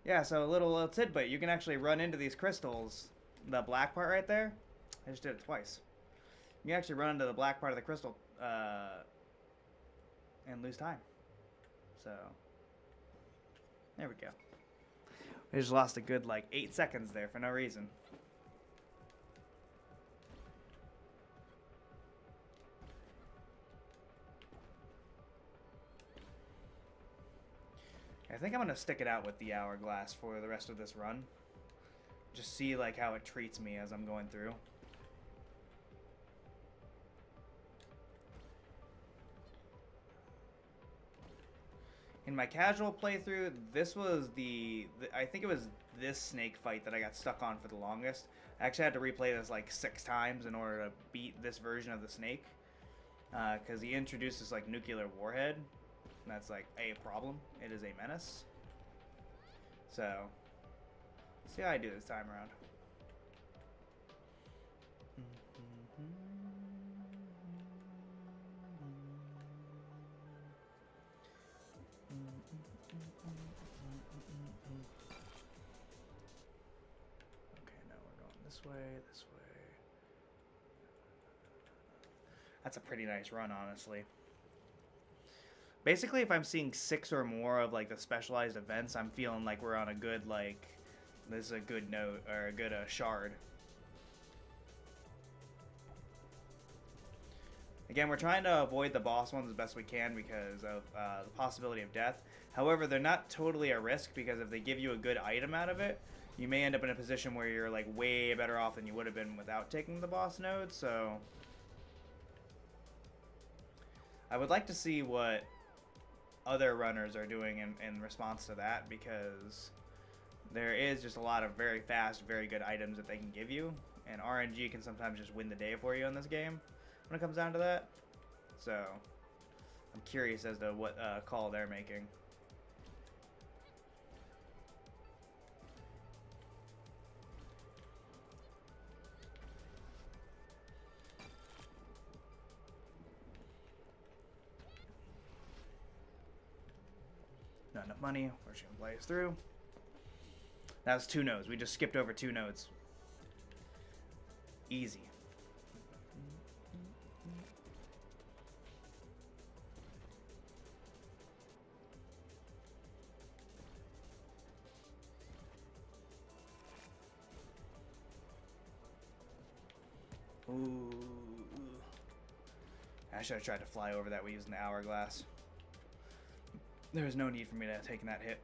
Yeah, so a little tidbit. You can actually run into these crystals. The black part right there. I just did it twice. You can actually run into the black part of the crystal and lose time. So, there we go. We just lost a good, like, 8 seconds there for no reason. I think I'm going to stick it out with the hourglass for the rest of this run. Just see, like, how it treats me as I'm going through. In my casual playthrough, this was I think it was this snake fight that I got stuck on for the longest. I actually had to replay this like 6 times in order to beat this version of the snake. Because he introduces like nuclear warhead. And that's like a problem. It is a menace. So, let's see how I do this time around. Okay, now we're going this way, this way. That's a pretty nice run, honestly. Basically, if I'm seeing 6 or more of like the specialized events, I'm feeling like we're on a good, like, this is a good note, or a good shard. Again, we're trying to avoid the boss ones as best we can because of the possibility of death. However, they're not totally a risk because if they give you a good item out of it, you may end up in a position where you're like way better off than you would have been without taking the boss node. So I would like to see what other runners are doing in response to that, because there is just a lot of very fast, very good items that they can give you, and RNG can sometimes just win the day for you in this game when it comes down to that. So I'm curious as to what call they're making. Not enough money. We're just gonna blaze through. That was 2 nodes. We just skipped over 2 nodes. Easy. Ooh. I should have tried to fly over that we used an hourglass. There was no need for me to have taken that hit.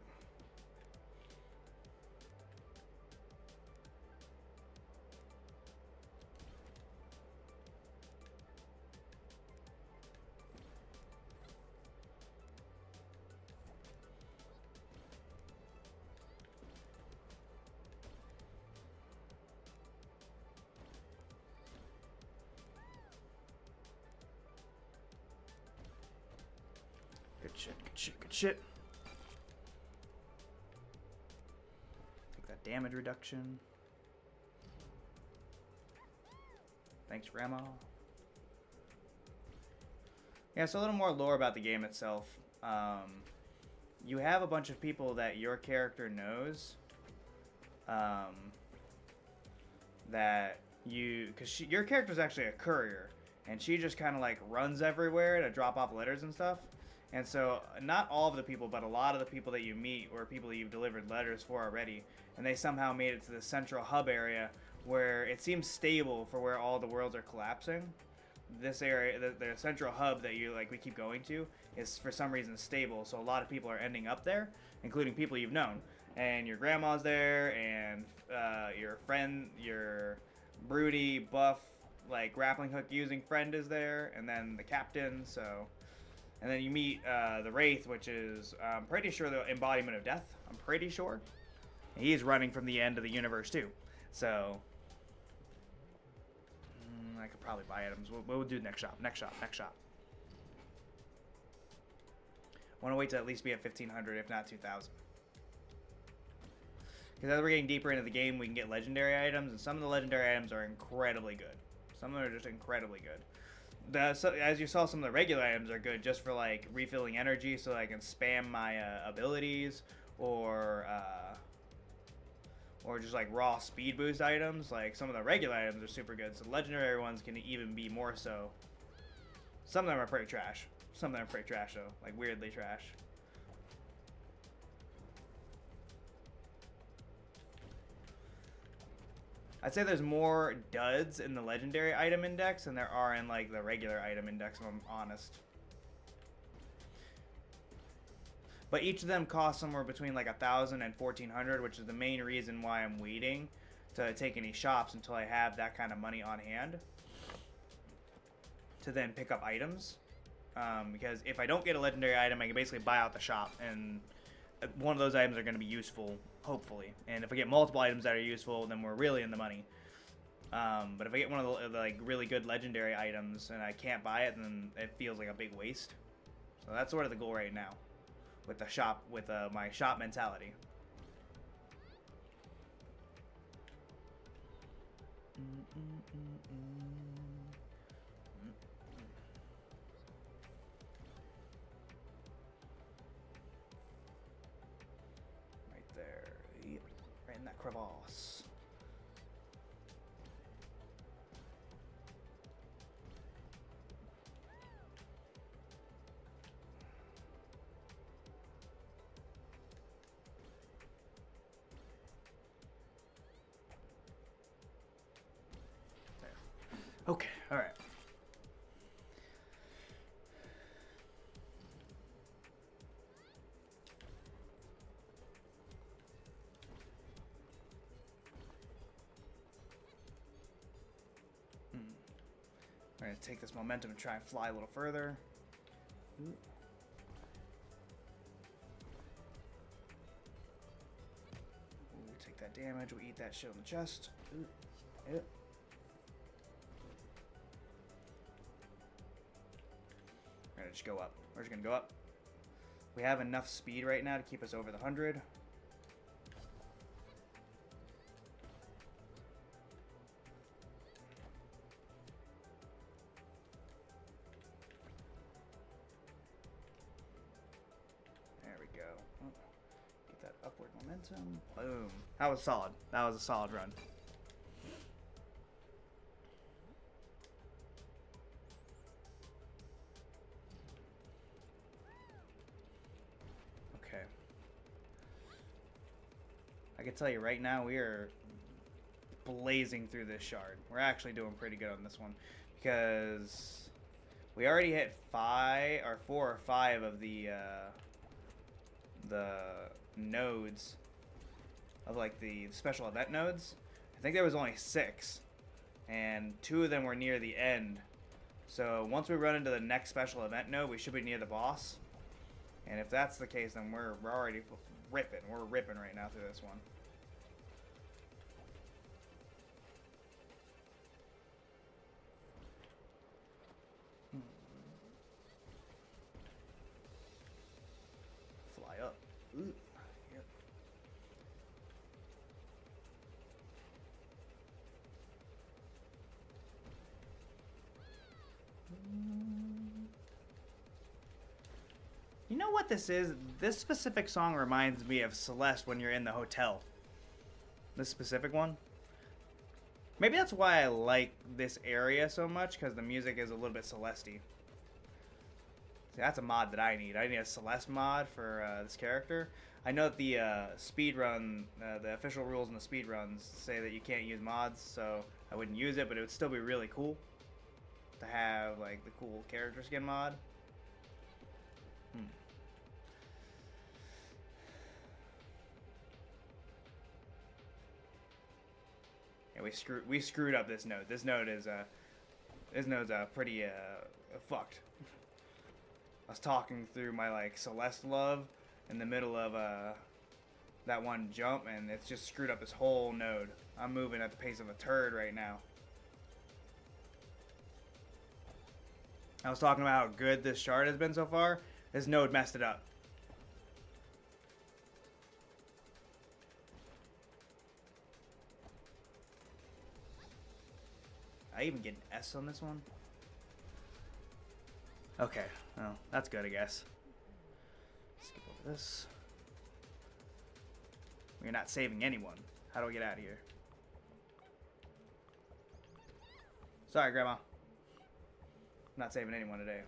Good shit, good shit, good shit. Take that damage reduction. Thanks, Grandma. Yeah, so a little more lore about the game itself. You have a bunch of people that your character knows. Because your character's actually a courier, and she just kind of like runs everywhere to drop off letters and stuff. And so, not all of the people, but a lot of the people that you meet were people that you've delivered letters for already, and they somehow made it to the central hub area where it seems stable for where all the worlds are collapsing. This area, the central hub that we keep going to, is for some reason stable, so a lot of people are ending up there, including people you've known. And your grandma's there, and your friend, your broody, buff, like grappling hook using friend is there, and then the captain, so... And then you meet the Wraith, which is, I'm pretty sure, the embodiment of death. I'm pretty sure. And he's running from the end of the universe, too. So, I could probably buy items. We'll do next shop, next shop, next shop. Want to wait to at least be at 1,500, if not 2,000. Because as we're getting deeper into the game, we can get legendary items, and some of the legendary items are incredibly good. Some of them are just incredibly good. As you saw, some of the regular items are good just for like refilling energy, so I can spam my abilities, or just like raw speed boost items. Like some of the regular items are super good, so legendary ones can even be more so. Some of them are pretty trash. Some of them are pretty trash though, like weirdly trash. I'd say there's more duds in the legendary item index than there are in like the regular item index, if I'm honest. But each of them costs somewhere between like 1,000 and 1,400, which is the main reason why I'm waiting to take any shops until I have that kind of money on hand to then pick up items. Because if I don't get a legendary item, I can basically buy out the shop, and one of those items are going to be useful, hopefully. And if I get multiple items that are useful, then we're really in the money. But if I get one of the like really good legendary items and I can't buy it, then it feels like a big waste. So that's sort of the goal right now, with the shop, with my shop mentality. Right there, yep, right in that crevasse. Okay, all right. We're gonna take this momentum and try and fly a little further. Ooh. Ooh, take that damage. We'll eat that shit on the chest. Ooh. Yep. We're gonna just go up. We're just gonna go up. We have enough speed right now to keep us over the 100. There we go. Oh, get that upward momentum. Boom. That was solid. That was a solid run. I can tell you right now, we are blazing through this shard. We're actually doing pretty good on this one because we already hit 4 or 5 of the nodes of like the special event nodes. I think there was only 6, and 2 of them were near the end. So once we run into the next special event node, we should be near the boss. And if that's the case, then we're already ripping. We're ripping right now through this one. Fly up. Ooh. Yep. You know what this is? This specific song reminds me of Celeste when you're in the hotel. This specific one. Maybe that's why I like this area so much, because the music is a little bit Celeste-y. See, that's a mod that I need. I need a Celeste mod for this character. I know that the speedrun, the official rules in the speedruns say that you can't use mods, so I wouldn't use it, but it would still be really cool to have like the cool character skin mod. Yeah, we screwed up this node. This node is pretty fucked. I was talking through my like Celeste love in the middle of that one jump, and it's just screwed up this whole node. I'm moving at the pace of a turd right now. I was talking about how good this shard has been so far. This node messed it up. I even get an S on this one? Okay, well, that's good, I guess. Skip over this. We're not saving anyone. How do I get out of here? Sorry, Grandma. I'm not saving anyone today.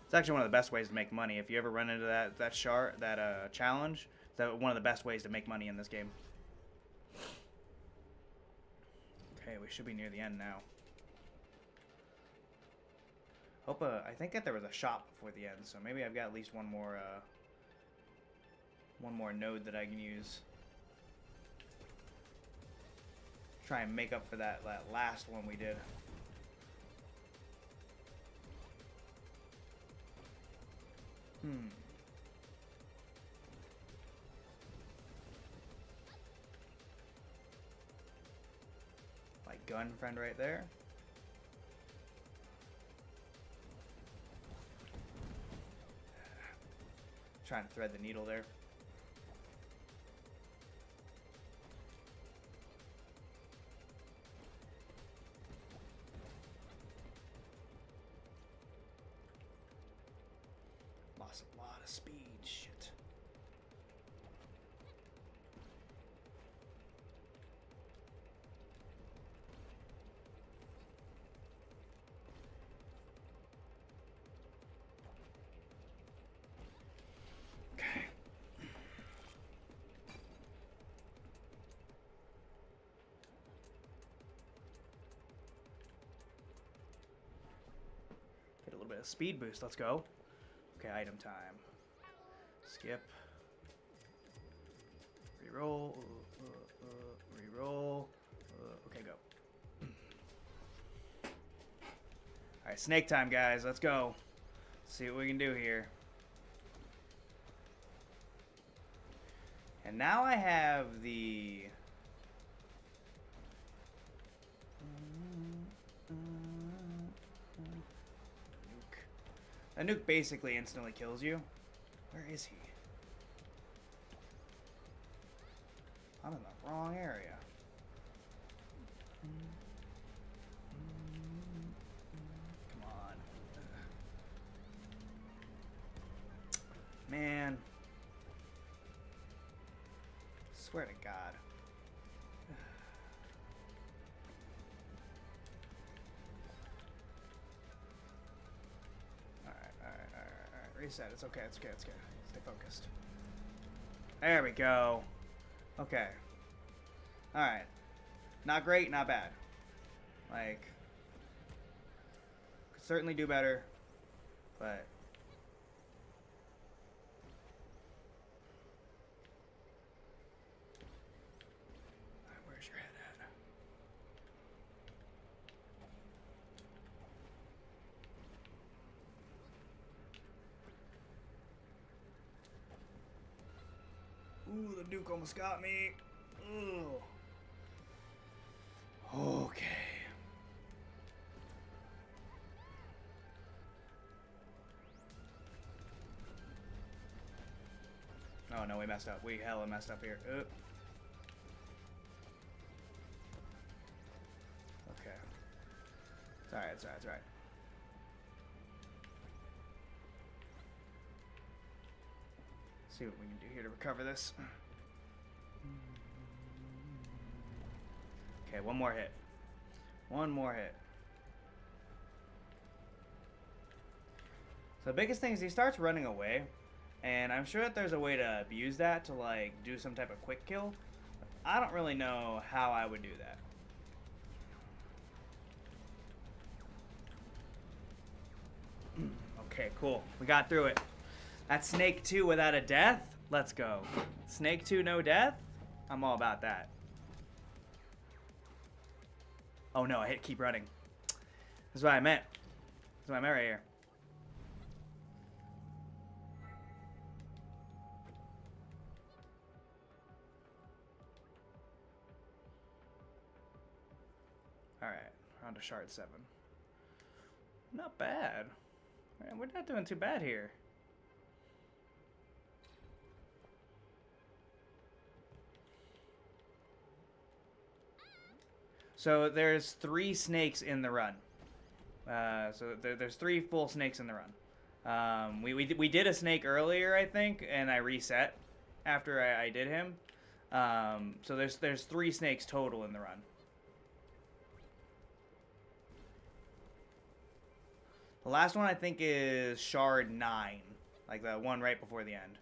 It's actually one of the best ways to make money. If you ever run into that challenge, it's one of the best ways to make money in this game. Okay, we should be near the end now. Hope I think that there was a shop before the end, so maybe I've got at least one more node that I can use. Try and make up for that last one we did. My gun friend right there. Trying to thread the needle there. Lost a lot of speed. Shit. Okay. Get a little bit of speed boost. Let's go. Okay, item time. Skip. Reroll. Reroll. Okay, go. Alright, snake time, guys. Let's go. See what we can do here. And now I have the... nuke. A nuke basically instantly kills you. Where is he? I'm in the wrong area. Come on. Man. Swear to God. Alright. Reset. It's okay. It's okay. It's okay. Stay focused. There we go. Okay. Alright. Not great, not bad. Like, could certainly do better, but... Alright, where's your head at? Ooh, the nuke almost got me. Ooh. Okay. Oh no, we messed up. We hella messed up here. Okay. It's alright, it's alright, it's alright. See what we can do here to recover this. Okay, one more hit. One more hit. So the biggest thing is he starts running away, and I'm sure that there's a way to abuse that to like do some type of quick kill. I don't really know how I would do that. Okay, cool. We got through it. That's Snake 2 without a death. Let's go. Snake 2 no death? I'm all about that. Oh no, I hit keep running. That's what I meant. That's what I meant right here. Alright, we're on to shard 7. Not bad. We're not doing too bad here. So there's 3 snakes in the run. There's 3 full snakes in the run. We did a snake earlier, I think, and I reset after I did him. So there's 3 snakes total in the run. The last one I think is shard 9, like the one right before the end.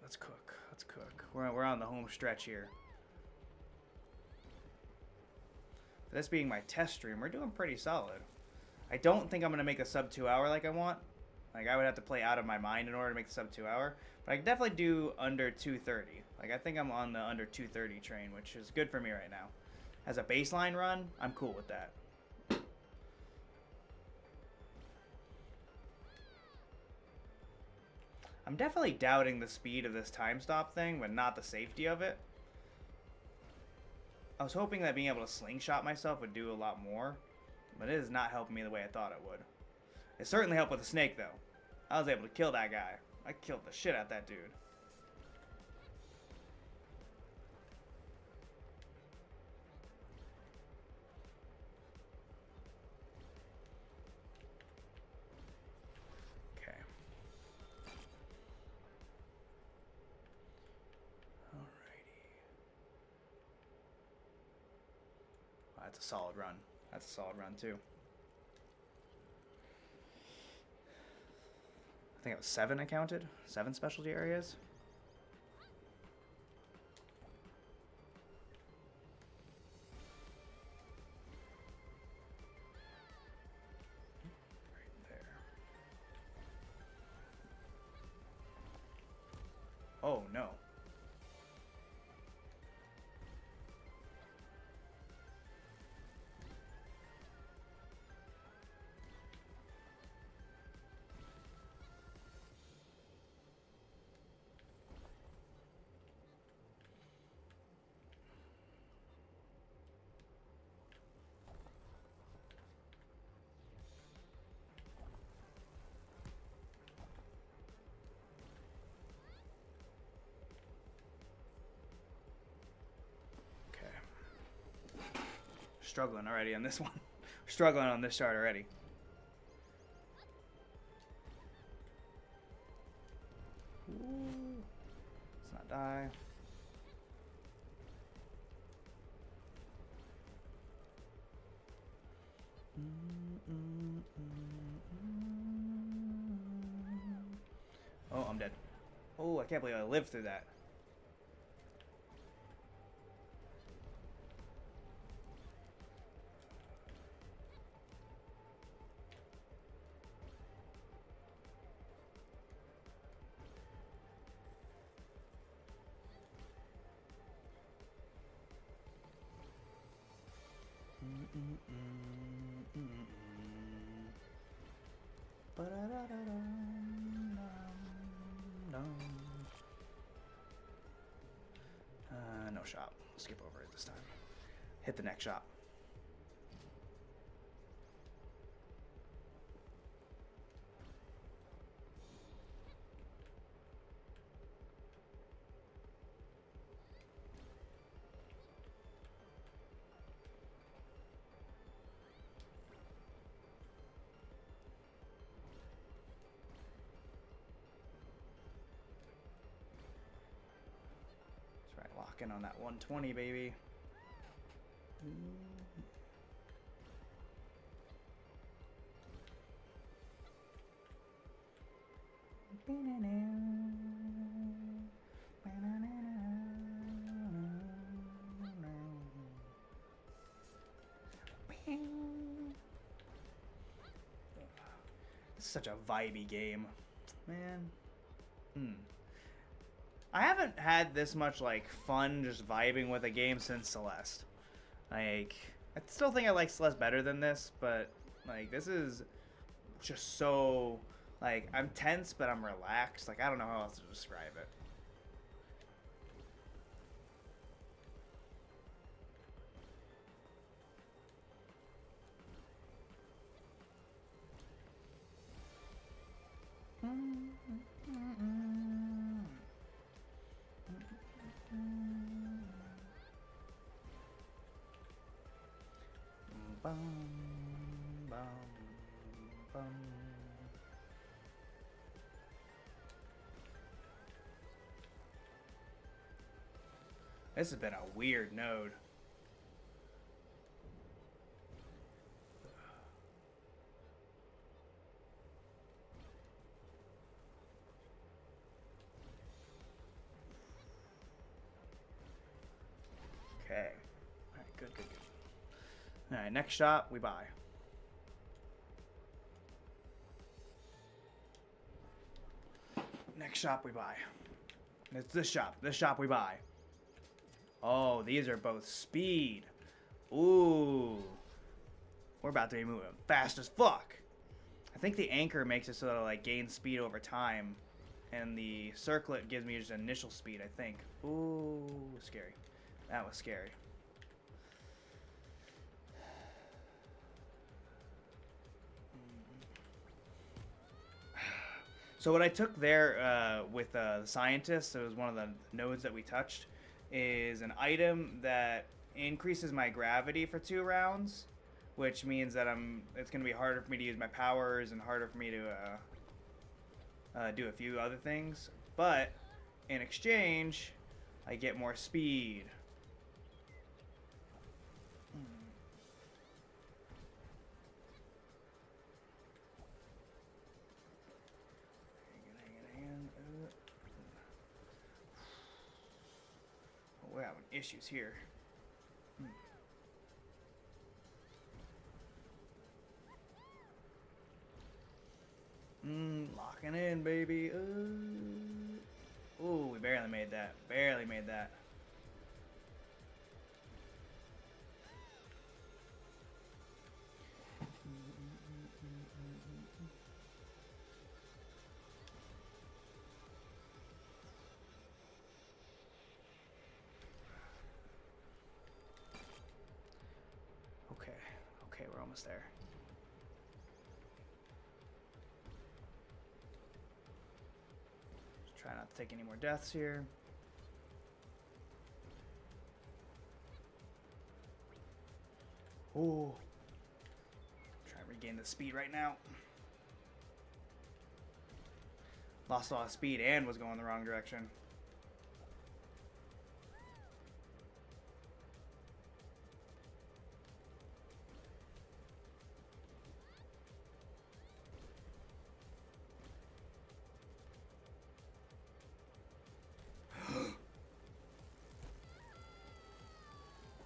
Let's cook. Let's cook. We're on the home stretch here. For this being my test stream, we're doing pretty solid. I don't think I'm going to make a sub 2 hour like I want. Like, I would have to play out of my mind in order to make the sub 2 hour. But I can definitely do under 230. Like, I think I'm on the under 230 train, which is good for me right now. as a baseline run, I'm cool with that. I'm definitely doubting the speed of this time stop thing, but not the safety of it. I was hoping that being able to slingshot myself would do a lot more, but it is not helping me the way I thought it would. It certainly helped with the snake, though. I was able to kill that guy. I killed the shit out of that dude. Okay. Alrighty. Wow, that's a solid run. That's a solid run, too. I think it was 7 I counted. 7 specialty areas. Right there. Oh, no. Struggling already on this one. Struggling on this chart already. Ooh. Let's not die. Oh, I'm dead. Oh, I can't believe I lived through that. No shot. Skip over it this time. Hit the next shot. Lock in on that 120, baby. This is such a vibey game, man. I haven't had this much, like, fun just vibing with a game since Celeste. Like, I still think I like Celeste better than this, but, like, this is just so, like, I'm tense, but I'm relaxed. Like, I don't know how else to describe it. Bum, bum, bum. This has been a weird node. Okay. Alright, good. Alright, next shop, we buy. Next shop, we buy. It's this shop. This shop, we buy. Oh, these are both speed. Ooh. We're about to be moving fast as fuck. I think the anchor makes it so that I like gain speed over time. And the circlet gives me just initial speed, I think. Ooh, scary. That was scary. So what I took there with the scientist, it was one of the nodes that we touched, is an item that increases my gravity for 2 rounds, which means that it's going to be harder for me to use my powers and harder for me to do a few other things. But in exchange, I get more speed. We're having issues here. Locking in, baby. Ooh, we barely made that. Barely made that. Okay, we're almost there. Just try not to take any more deaths here. Ooh. Try to regain the speed right now. Lost a lot of speed and was going the wrong direction.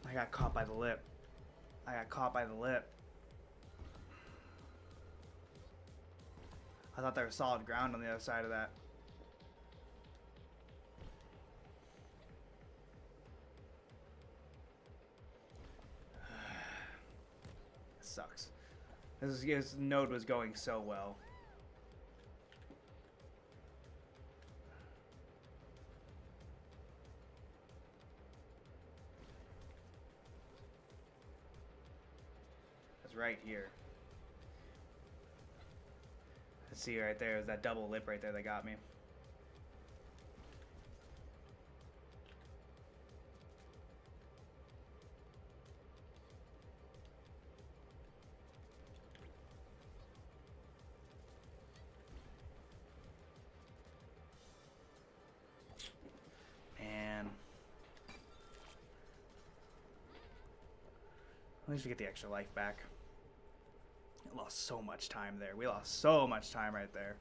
I got caught by the lip. I got caught by the lip. I thought there was solid ground on the other side of that. It sucks. This node was going so well. It's right here. See right there, is that double lip right there that got me. Man. At least we get the extra life back. Lost so much time there. We lost so much time right there.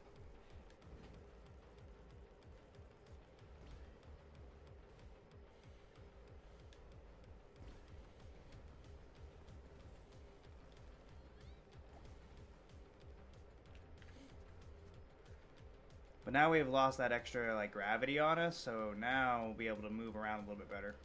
But now we've lost that extra like gravity on us, so now we'll be able to move around a little bit better.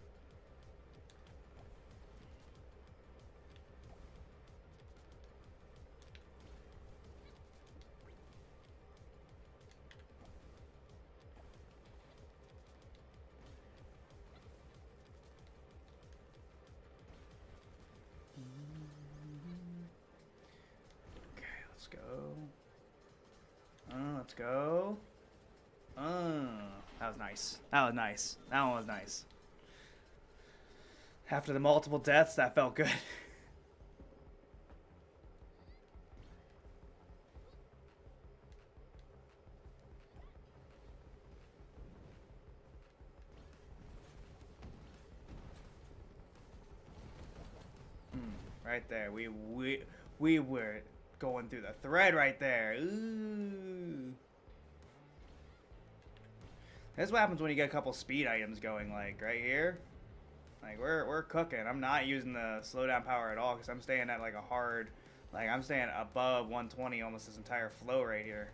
Let's go. Let's go. That was nice. That was nice. That one was nice. After the multiple deaths, that felt good. Right there. We were going through the thread right there. Ooh. That's what happens when you get a couple speed items going, like right here. Like we're cooking. I'm not using the slowdown power at all because I'm staying at like a hard, like I'm staying above 120 almost this entire flow right here.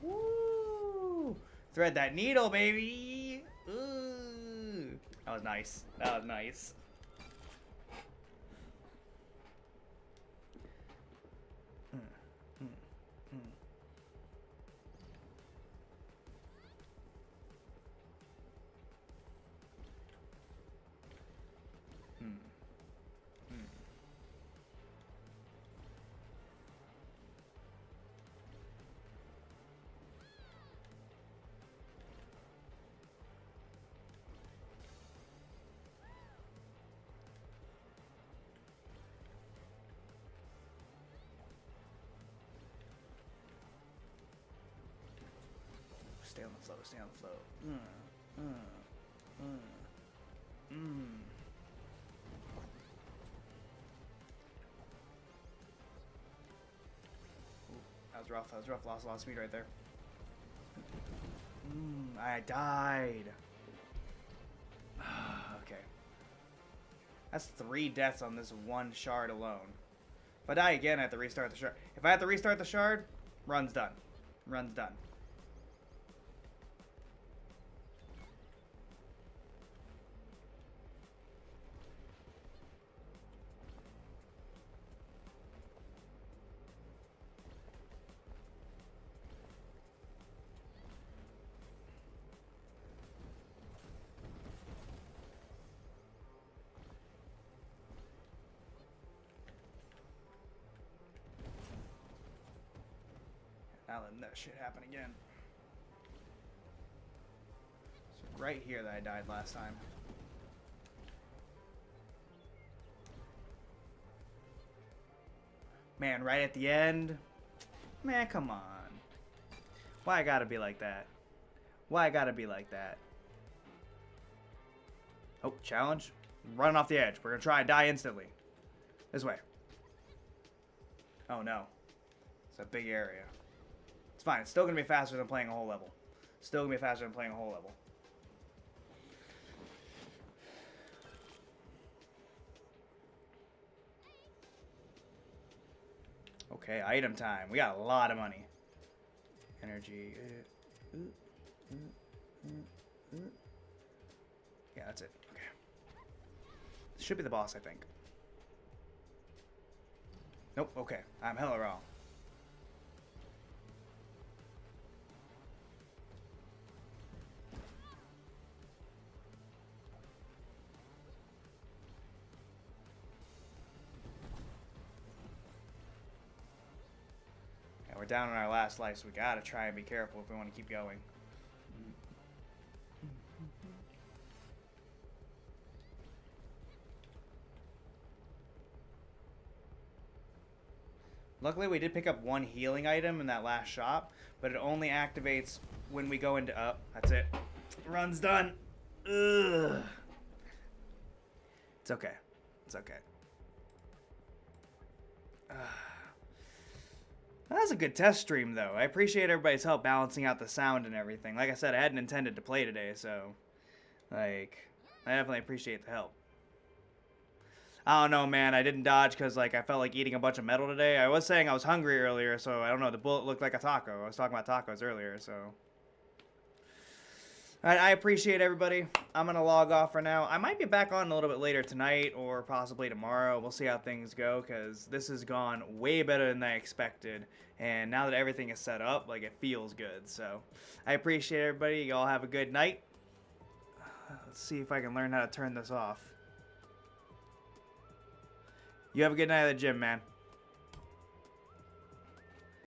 Woo! Thread that needle, baby. Ooh. That was nice. That was nice. Stay on the flow, stay on the flow. That was rough, that was rough. Lost a lot of speed right there. I died. Okay. That's 3 deaths on this one shard alone. If I die again, I have to restart the shard. If I have to restart the shard, run's done. Run's done. Now letting that shit happen again. It's right here that I died last time. Man, right at the end? Man, come on. Why I gotta be like that? Why I gotta be like that? Oh, challenge. Running off the edge. We're gonna try and die instantly. This way. Oh no. It's a big area. It's fine. It's still going to be faster than playing a whole level. Still going to be faster than playing a whole level. Okay, item time. We got a lot of money. Energy. Yeah, that's it. Okay. This should be the boss, I think. Nope, okay. I'm hella wrong. We're down on our last life, so we gotta try and be careful if we want to keep going. Luckily, we did pick up one healing item in that last shop, but it only activates when we go into... that's it. Run's done. Ugh. It's okay. It's okay. That was a good test stream, though. I appreciate everybody's help balancing out the sound and everything. Like I said, I hadn't intended to play today, so... like, I definitely appreciate the help. I don't know, man. I didn't dodge because, like, I felt like eating a bunch of metal today. I was saying I was hungry earlier, so I don't know. The bullet looked like a taco. I was talking about tacos earlier, so... I appreciate everybody. I'm going to log off for now. I might be back on a little bit later tonight or possibly tomorrow. We'll see how things go because this has gone way better than I expected. And now that everything is set up, like, it feels good. So I appreciate everybody. Y'all have a good night. Let's see if I can learn how to turn this off. You have a good night at the gym, man.